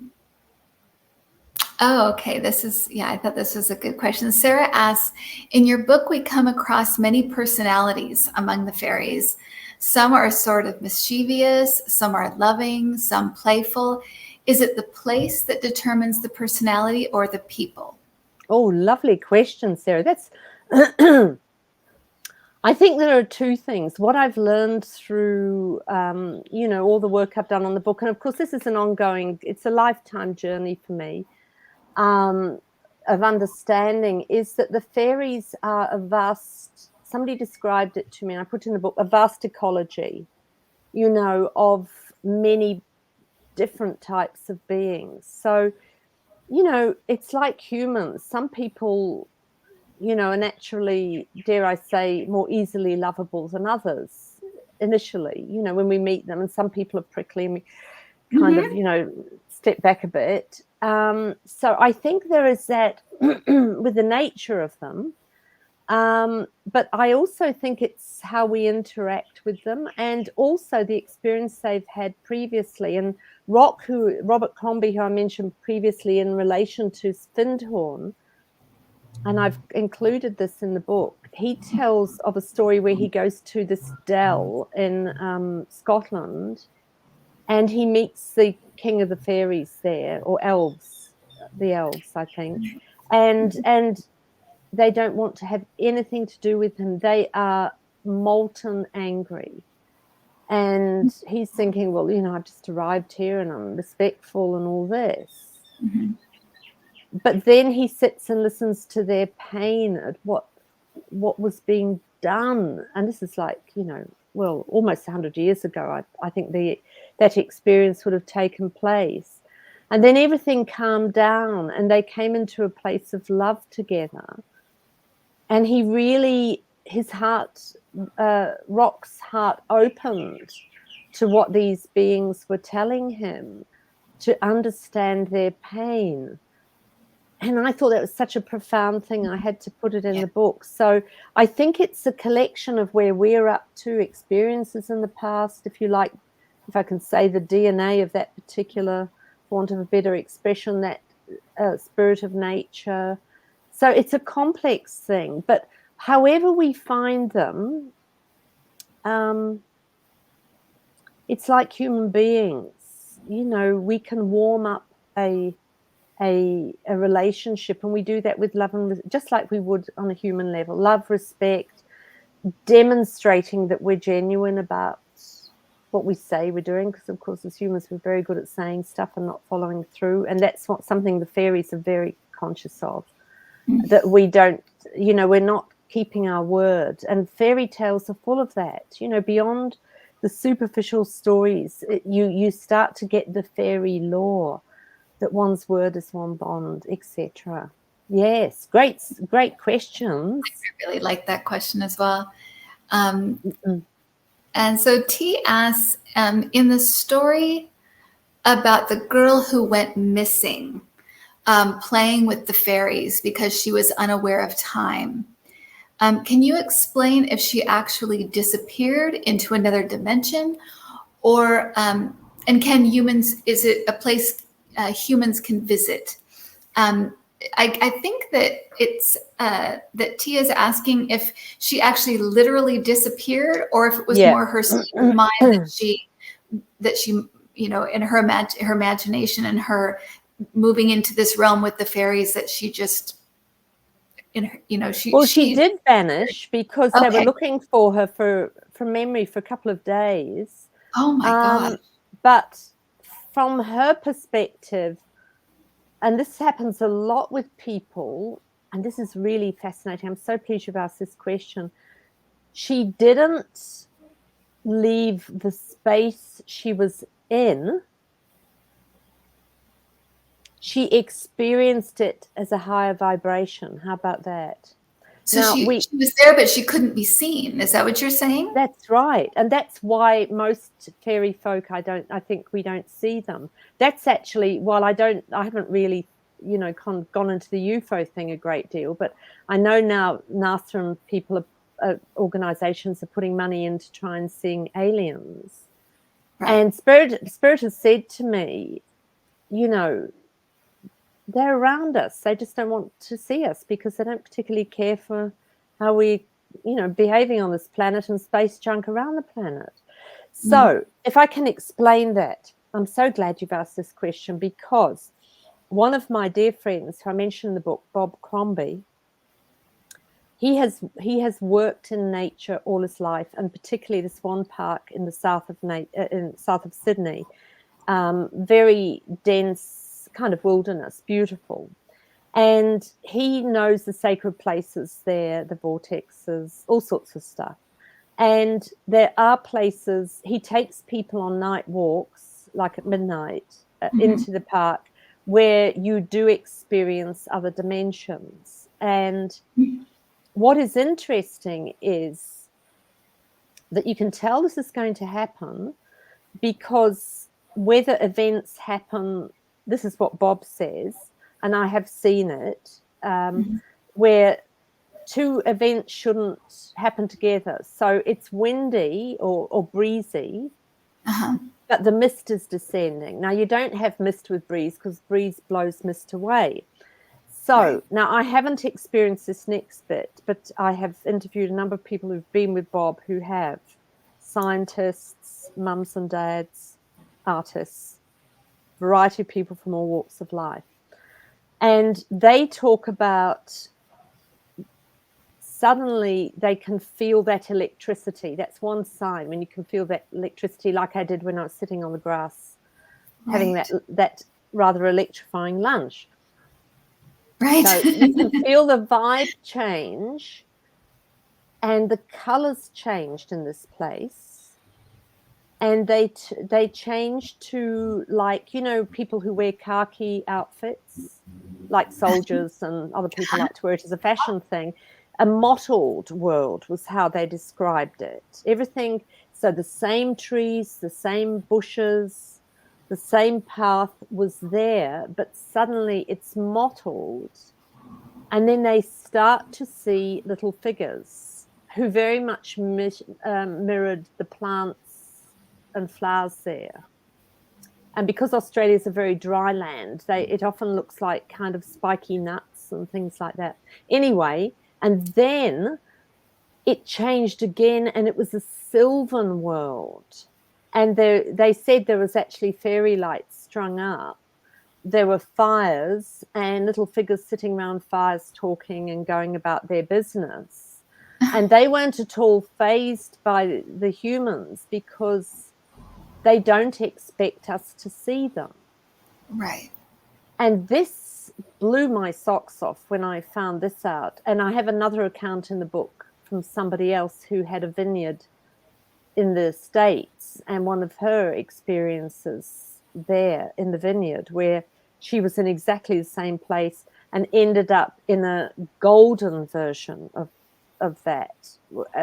I thought this was a good question. Sarah asks, in your book, we come across many personalities among the fairies. Some are sort of mischievous, some are loving, some playful. Is it the place that determines the personality or the people? Oh, lovely question, Sarah. That's, I think there are two things. What I've learned through, all the work I've done on the book, and of course, this is it's a lifetime journey for me, of understanding, is that the fairies are a vast, somebody described it to me, and I put in the book, a vast ecology, of many different types of beings. So, it's like humans. Some people, are naturally, dare I say, more easily lovable than others initially, when we meet them. And some people are prickly and we kind of, step back a bit. So I think there is that with the nature of them. But I also think it's how we interact with them, and also the experience they've had previously. And Robert Crombie, who I mentioned previously in relation to Spindhorn, and I've included this in the book, he tells of a story where he goes to this dell in Scotland, and he meets the king of the fairies there, or elves, I think, and they don't want to have anything to do with him. They are molten angry. And he's thinking, well, I've just arrived here and I'm respectful and all this. But then he sits and listens to their pain at what was being done. And this is like, almost 100 years ago, I think that experience would have taken place. And then everything calmed down and they came into a place of love together. And he really his heart, Rock's heart opened to what these beings were telling him, to understand their pain. And I thought that was such a profound thing. I had to put it in the book. So I think it's a collection of where we're up to, experiences in the past, if you like, if I can say the DNA of that particular, for want of a better expression, that spirit of nature. So it's a complex thing. But however we find them, it's like human beings. You know, we can warm up a relationship, and we do that with love and just like we would on a human level. Love, respect, demonstrating that we're genuine about what we say we're doing, because of course as humans we're very good at saying stuff and not following through, and that's something the fairies are very conscious of, that we don't, you know, we're not keeping our word. And fairy tales are full of that, you know, beyond the superficial stories. You start to get the fairy lore, that one's word is one bond, etc. Yes, great questions. I really like that question as well. And so T asks, in the story about the girl who went missing, playing with the fairies because she was unaware of time, can you explain if she actually disappeared into another dimension, or and can humans? Is it a place humans can visit? I think that it's that Tia is asking if she actually literally disappeared, or if it was more her state of mind that she you know, in her imagination and her moving into this realm with the fairies, that she just, in her, you know, she did vanish because they were looking for her from memory for a couple of days. Oh my God! But from her perspective, and this happens a lot with people, and this is really fascinating. I'm so pleased you've asked this question. She didn't leave the space she was in. She experienced it as a higher vibration. How about that? So she was there, but she couldn't be seen. Is that what you're saying? That's right. And that's why most fairy folk, I think we don't see them. That's actually, while I haven't really, you know, gone into the UFO thing a great deal, but I know now NASA and people, organizations are putting money into try and seeing aliens. Right. And Spirit has said to me, you know, they're around us. They just don't want to see us because they don't particularly care for how we, you know, behaving on this planet and space junk around the planet. So if I can explain that, I'm so glad you've asked this question, because one of my dear friends who I mentioned in the book, Bob Crombie, he has worked in nature all his life, and particularly this one park in the south of Sydney, very dense kind of wilderness, beautiful. And he knows the sacred places there, the vortexes, all sorts of stuff. And there are places, he takes people on night walks, like at midnight, into the park, where you do experience other dimensions. And what is interesting is that you can tell this is going to happen because weather events happen. This is what Bob says, and I have seen it, where two events shouldn't happen together. So it's windy or breezy, but the mist is descending. Now, you don't have mist with breeze because breeze blows mist away. So now I haven't experienced this next bit, but I have interviewed a number of people who've been with Bob who have, scientists, mums and dads, artists, variety of people from all walks of life. And they talk about suddenly they can feel that electricity. That's one sign, when you can feel that electricity, like I did when I was sitting on the grass, having that rather electrifying lunch. Right. So you can feel the vibe change, and the colors changed in this place. And they change to, like, you know, people who wear khaki outfits, like soldiers and other people like to wear it as a fashion thing. a mottled world was how they described it. Everything, so the same trees, the same bushes, the same path was there, but suddenly it's mottled. And then they start to see little figures who very much mirrored the plants and flowers there. And because Australia is a very dry land, it often looks like kind of spiky nuts and things like that. Anyway, and then it changed again, and it was a sylvan world. And they said there was actually fairy lights strung up. There were fires and little figures sitting around fires talking and going about their business. And they weren't at all fazed by the humans because they don't expect us to see them. Right. And this blew my socks off when I found this out. And I have another account in the book from somebody else who had a vineyard in the States, and one of her experiences there in the vineyard where she was in exactly the same place and ended up in a golden version of that,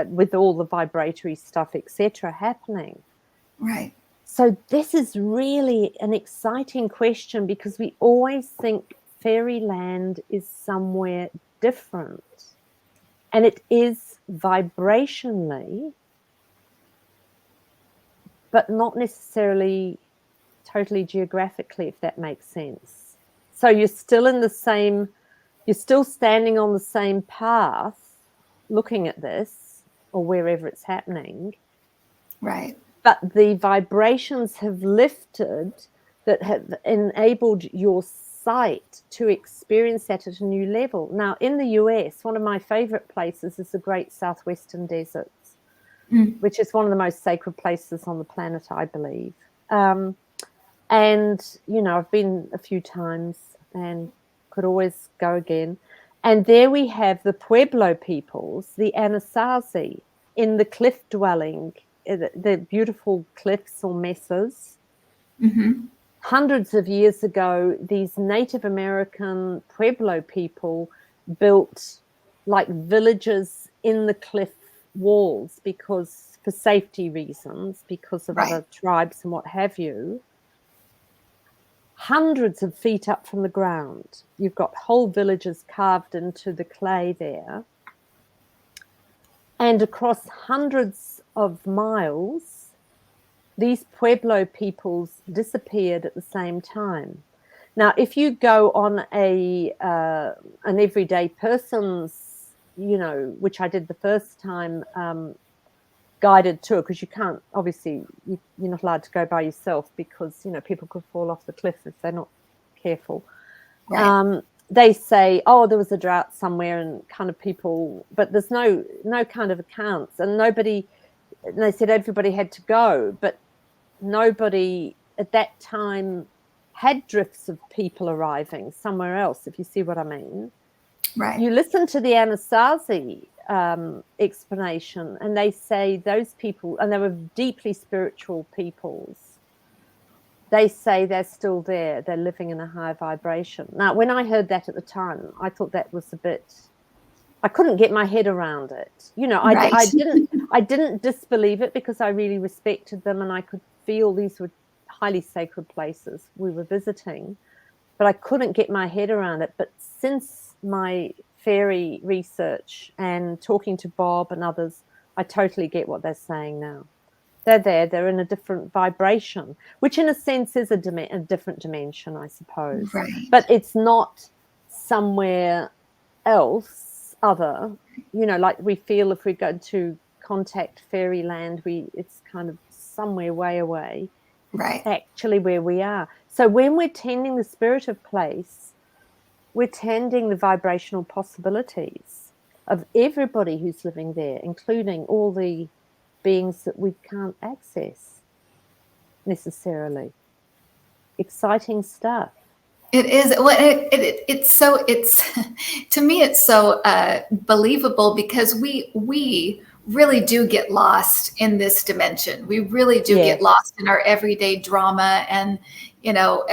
with all the vibratory stuff, etc., happening. Right. So this is really an exciting question because we always think fairyland is somewhere different. And it is vibrationally, but not necessarily totally geographically, if that makes sense. So you're still you're still standing on the same path looking at this or wherever it's happening. Right. But the vibrations have lifted that have enabled your sight to experience that at a new level. Now, in the US, one of my favorite places is the Great Southwestern Deserts, which is one of the most sacred places on the planet, I believe. And, you know, I've been a few times and could always go again. And there we have the Pueblo peoples, the Anasazi, in the cliff dwelling, the beautiful cliffs or mesas. Mm-hmm. Hundreds of years ago, these Native American Pueblo people built like villages in the cliff walls because for safety reasons, because of other tribes and what have you. Hundreds of feet up from the ground. You've got whole villages carved into the clay there. And across hundreds of miles, these Pueblo peoples disappeared at the same time. Now, if you go on an everyday person's, you know, which I did the first time, guided tour, because you can't, obviously, you're not allowed to go by yourself because, you know, people could fall off the cliff if they're not careful. Right. They say, oh, there was a drought somewhere and kind of people, but there's no kind of accounts, and they said everybody had to go, but nobody at that time had drifts of people arriving somewhere else, if you see what I mean. Right. You listen to the Anasazi explanation, and they say those people, and they were deeply spiritual peoples, they say they're still there, they're living in a higher vibration. Now, when I heard that at the time, I thought that was a bit, I couldn't get my head around it. You know, I didn't disbelieve it because I really respected them, and I could feel these were highly sacred places we were visiting, but I couldn't get my head around it. But since my fairy research and talking to Bob and others, I totally get what they're saying now. They're there, they're in a different vibration, which in a sense is a different dimension, I suppose. Right. But it's not somewhere else other, you know, like we feel if we go to contact fairyland, it's kind of somewhere way away. Right. Actually where we are. So when we're tending the spirit of place, we're tending the vibrational possibilities of everybody who's living there, including all the beings that we can't access necessarily. Exciting stuff. It is. Well, it's to me, it's so believable because we really do get lost in this dimension. We really do get lost in our everyday drama, and you know,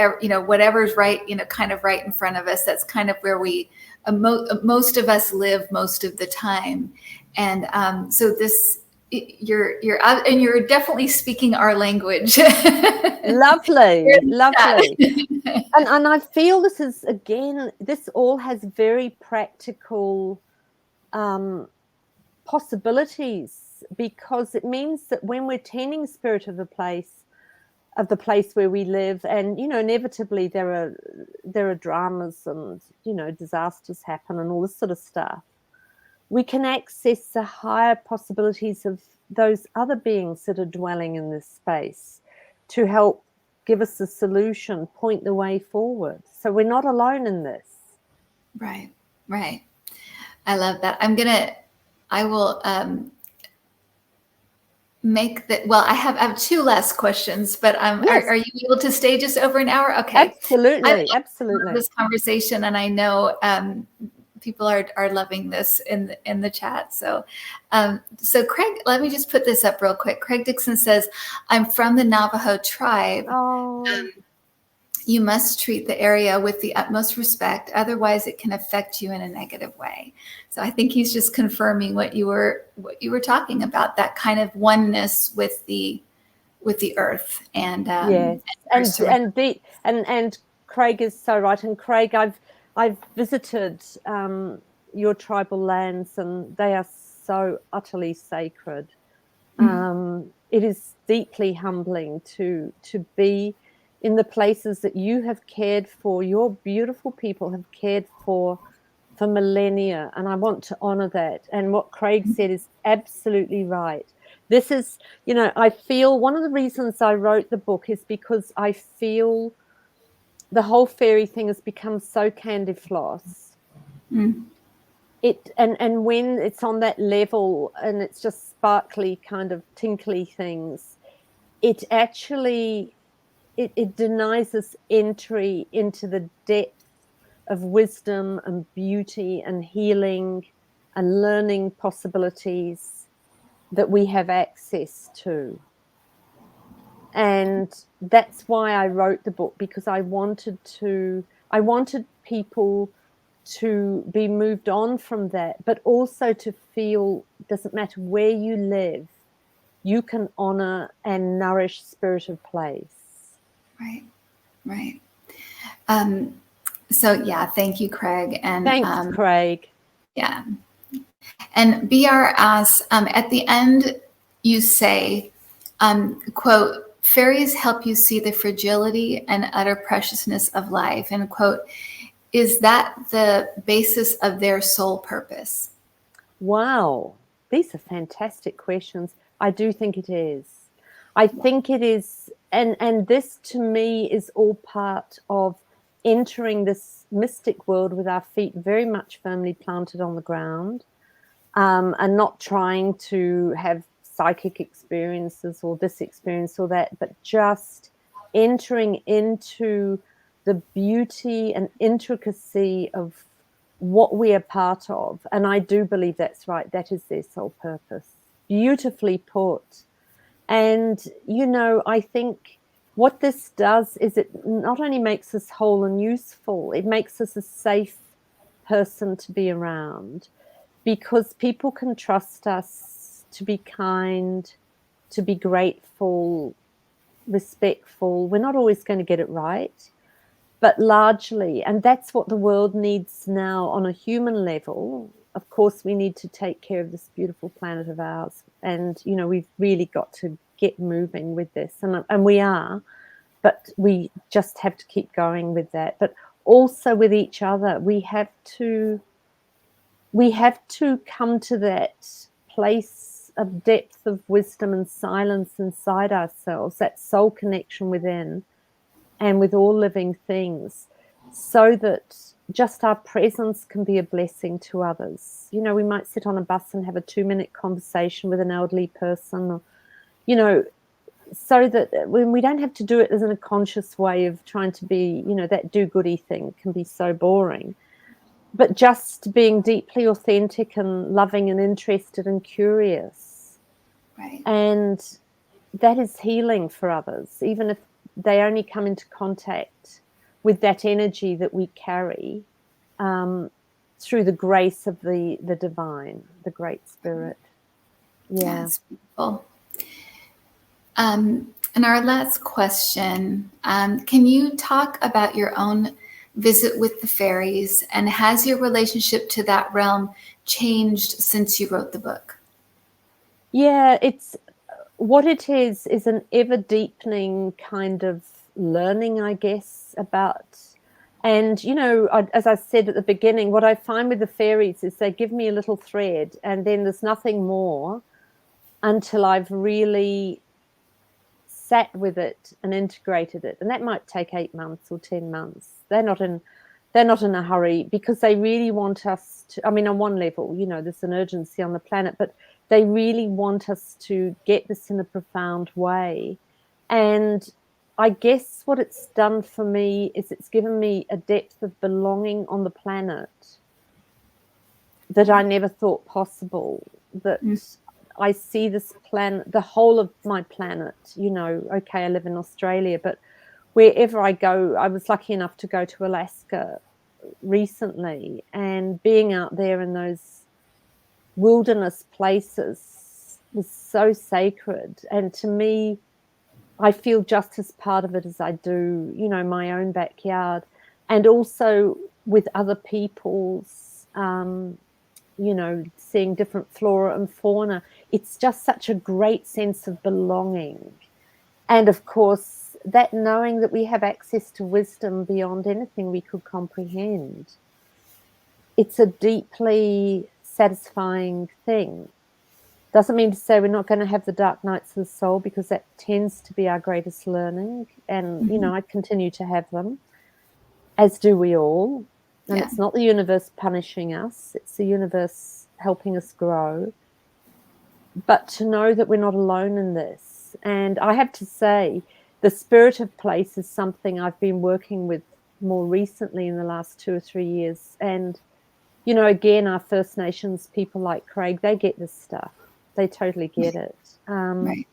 whatever's right, you know, kind of right in front of us. That's kind of where we most of us live most of the time. And so this, you're out, and you're definitely speaking our language. Lovely, lovely. And I feel this is, again, this all has very practical possibilities, because it means that when we're tending spirit of the place where we live, and inevitably there are dramas and disasters happen and all this sort of stuff, we can access the higher possibilities of those other beings that are dwelling in this space to help give us a solution, point the way forward. So we're not alone in this. Right. I love that. I will make that. Well, I have two last questions, but Yes. are you able to stay just over an hour? Okay. Absolutely. This conversation, and I know people are loving this in the chat. So, so Craig, let me just put this up real quick. Craig Dixon says, "I'm from the Navajo tribe. Oh. You must treat the area with the utmost respect, otherwise it can affect you in a negative way." So I think he's just confirming what you were talking about, that kind of oneness with the earth. And yes, and Craig is so right. And Craig, I've visited your tribal lands, and they are so utterly sacred. It is deeply humbling to be in the places that you have cared for, your beautiful people have cared for millennia, and I want to honor that. And what Craig said is absolutely right. This is, I feel one of the reasons I wrote the book is because I feel the whole fairy thing has become so candy floss. And when it's on that level and it's just sparkly kind of tinkly things, it actually it denies us entry into the depth of wisdom and beauty and healing and learning possibilities that we have access to. And that's why I wrote the book, because I wanted people to be moved on from that, but also to feel, doesn't matter where you live, you can honor and nourish spirit of place. Right. So yeah, thank you, Craig. And thanks, Craig. Yeah. And BR asks, at the end, you say, quote, "Fairies help you see the fragility and utter preciousness of life," end quote. Is that the basis of their soul purpose? Wow. These are fantastic questions. I do think it is. I think it is. And this to me is all part of entering this mystic world with our feet very much firmly planted on the ground, and not trying to have psychic experiences or this experience or that, but just entering into the beauty and intricacy of what we are part of. And I do believe that's right. That is their sole purpose. Beautifully put. And, I think what this does is it not only makes us whole and useful, it makes us a safe person to be around, because people can trust us to be kind, to be grateful, respectful. We're not always going to get it right, but largely, and that's what the world needs now on a human level. Of course, we need to take care of this beautiful planet of ours. And, we've really got to get moving with this. And we are, but we just have to keep going with that. But also with each other, we have to come to that place of depth of wisdom and silence inside ourselves, that soul connection within and with all living things, so that just our presence can be a blessing to others. We might sit on a bus and have a 2-minute conversation with an elderly person, or, so that when we don't have to do it as in a conscious way of trying to be, that do-goody thing can be so boring, but just being deeply authentic and loving and interested and curious. Right. And that is healing for others, even if they only come into contact with that energy that we carry. through the grace of the divine, the Great Spirit. Yeah. That's beautiful. And our last question, can you talk about your own visit with the fairies, and has your relationship to that realm changed since you wrote the book? Yeah, it's what it is an ever deepening kind of learning, I guess, about. And, you know, as I said at the beginning, what I find with the fairies is they give me a little thread and then there's nothing more until I've really sat with it and integrated it. And that might take 8 months or 10 months. They're not in a hurry, because they really want us to, I mean, on one level, you know, there's an urgency on the planet, but they really want us to get this in a profound way. And I guess what it's done for me is it's given me a depth of belonging on the planet that I never thought possible, that I see this planet, the whole of my planet, you know, okay, I live in Australia, but wherever I go, I was lucky enough to go to Alaska recently, and being out there in those wilderness places was so sacred. And to me, I feel just as part of it as I do, you know, my own backyard, and also with other people's, you know, seeing different flora and fauna. It's just such a great sense of belonging. And of course, that knowing that we have access to wisdom beyond anything we could comprehend. It's a deeply satisfying thing. Doesn't mean to say we're not going to have the dark nights of the soul, because that tends to be our greatest learning. And, you know, I continue to have them, as do we all. And it's not the universe punishing us. It's the universe helping us grow. But to know that we're not alone in this. And I have to say, the spirit of place is something I've been working with more recently in the last 2 or 3 years. And, you know, again, our First Nations people like Craig, they get this stuff. They totally get it. Right.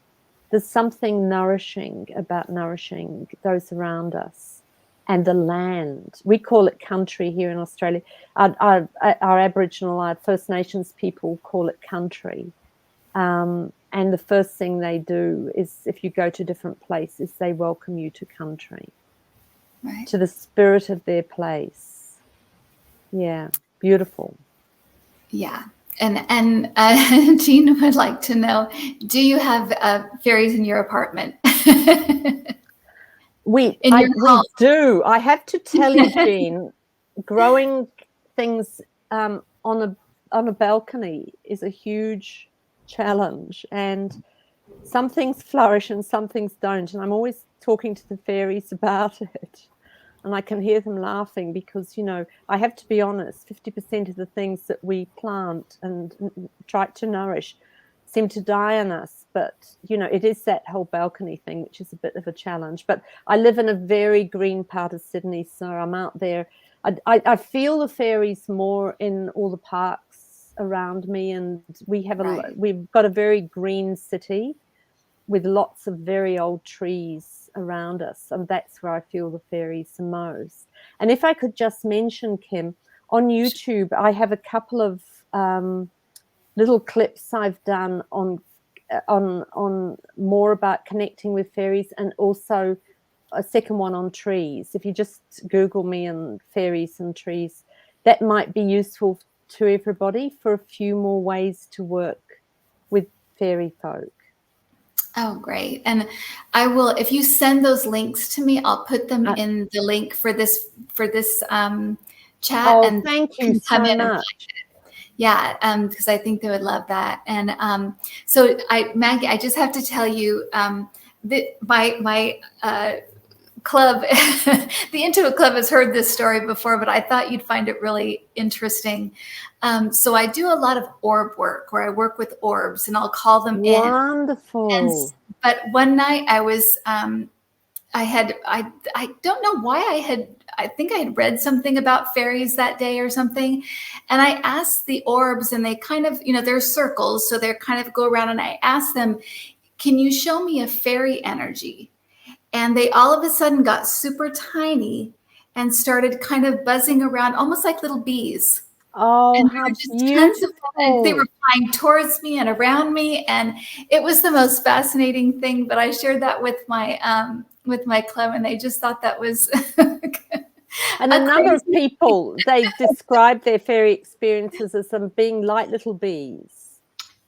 There's something nourishing about nourishing those around us and the land. We call it country here in Australia. Our Aboriginal, our First Nations people call it country. And the first thing they do is, if you go to different places, they welcome you to country, Right. to the spirit of their place. Yeah, beautiful. Yeah. And Jean would like to know, do you have fairies in your apartment? We do. I have to tell you, Jean, growing things on a balcony is a huge challenge, and some things flourish and some things don't. And I'm always talking to the fairies about it. And I can hear them laughing because, you know, I have to be honest, 50% of the things that we plant and try to nourish seem to die on us. But, you know, it is that whole balcony thing, which is a bit of a challenge. But I live in a very green part of Sydney, so I'm out there. I feel the fairies more in all the parks around me, and we've got a very green city with lots of very old trees around us, and that's where I feel the fairies the most. And if I could just mention, Kim, on YouTube, I have a couple of little clips I've done on more about connecting with fairies, and also a second one on trees. If you just Google me and fairies and trees, that might be useful to everybody for a few more ways to work with fairy folk. Oh, great. And I will, if you send those links to me, I'll put them in the link for this chat. Oh, and thank you so much. Yeah, because I think they would love that. And so Maggie, I just have to tell you that my club, the Intuit Club, has heard this story before, but I thought you'd find it really interesting. So I do a lot of orb work, where I work with orbs, and I'll call them in. Wonderful. But one night I was, I don't know why I think I had read something about fairies that day or something. And I asked the orbs, and they kind of, you know, they're circles, so they kind of go around, and I asked them, can you show me a fairy energy? And they all of a sudden got super tiny and started kind of buzzing around, almost like little bees. Oh, And there how were just tons of them, and they were beautiful. flying towards me and around me, and it was the most fascinating thing. But I shared that with my club, and they just thought that was And a a number of crazy. people, they describe their fairy experiences as them being like little bees.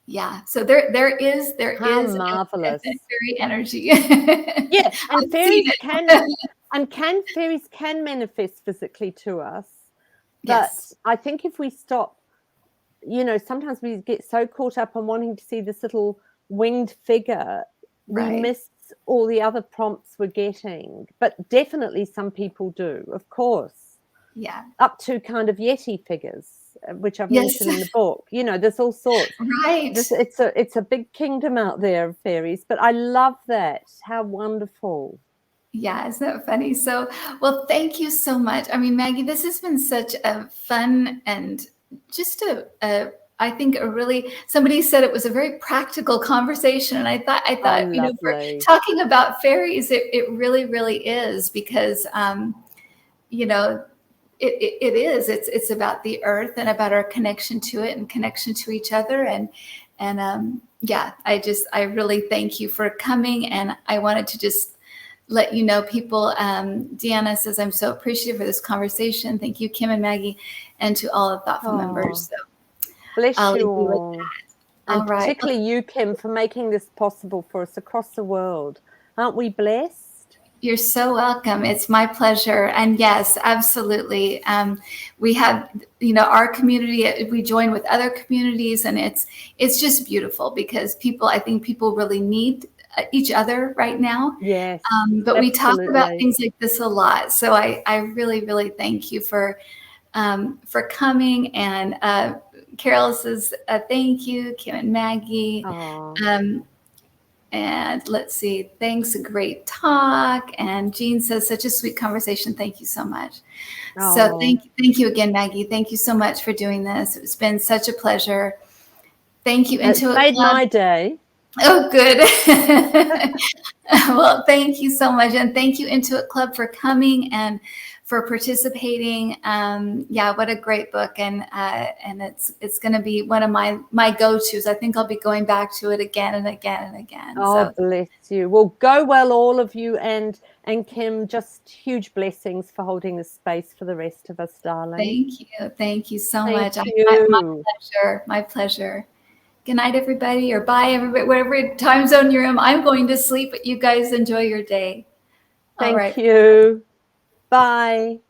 Yeah, so there is How a marvelous. fairy energy. Yeah, and I've seen it. fairies can manifest physically to us. But Yes, I think if we stop, sometimes we get so caught up on wanting to see this little winged figure, we right. miss all the other prompts we're getting. But definitely some people do, of course, Yeah. up to kind of Yeti figures, which I've Yes. mentioned in the book. There's all sorts. Right. It's a big kingdom out there of fairies, but I love that. How wonderful. Yeah, isn't that funny? So, well, thank you so much. I mean, Maggie, this has been such a fun and just I think a really, somebody said it was a very practical conversation. And I Oh, thought, for lovely. talking about fairies, it really, really is because, you know, it is, it's about the earth and about our connection to it and connection to each other. Yeah, I really thank you for coming. And I wanted to just let you know, people, Deanna says, I'm so appreciative for this conversation. Thank you, Kim and Maggie, and to all the thoughtful members. Oh, So bless I'll you leave you with all. that. And All right. Well, particularly you, Kim, for making this possible for us across the world. Aren't we blessed? you're so welcome. It's my pleasure. And yes, absolutely. We have, our community, we join with other communities, and it's just beautiful because I think people really need each other right now. Yes, But we talk about absolutely. things like this a lot. So I really, really thank you for coming. And Carol says, thank you, Kim and Maggie. Oh, And let's see, thanks, a great talk. And Jean says, such a sweet conversation. Thank you so much. So oh, thank you again, Maggie. Thank you so much for doing this. It's been such a pleasure. Thank you, it's Intuit made Club. my day. Oh, good. Well, thank you so much. And thank you, Intuit Club, for coming and for participating. Yeah, what a great book. And it's going to be one of my go-tos. I think I'll be going back to it again and again and again. Oh, So bless you. Well, go well, all of you, and Kim, just huge blessings for holding this space for the rest of us, darling. thank you. Thank you so Thank much. My you. pleasure. My pleasure. Good night, everybody, or bye, everybody, whatever time zone you're in. I'm going to sleep, but you guys enjoy your day. All Thank right. you. Bye.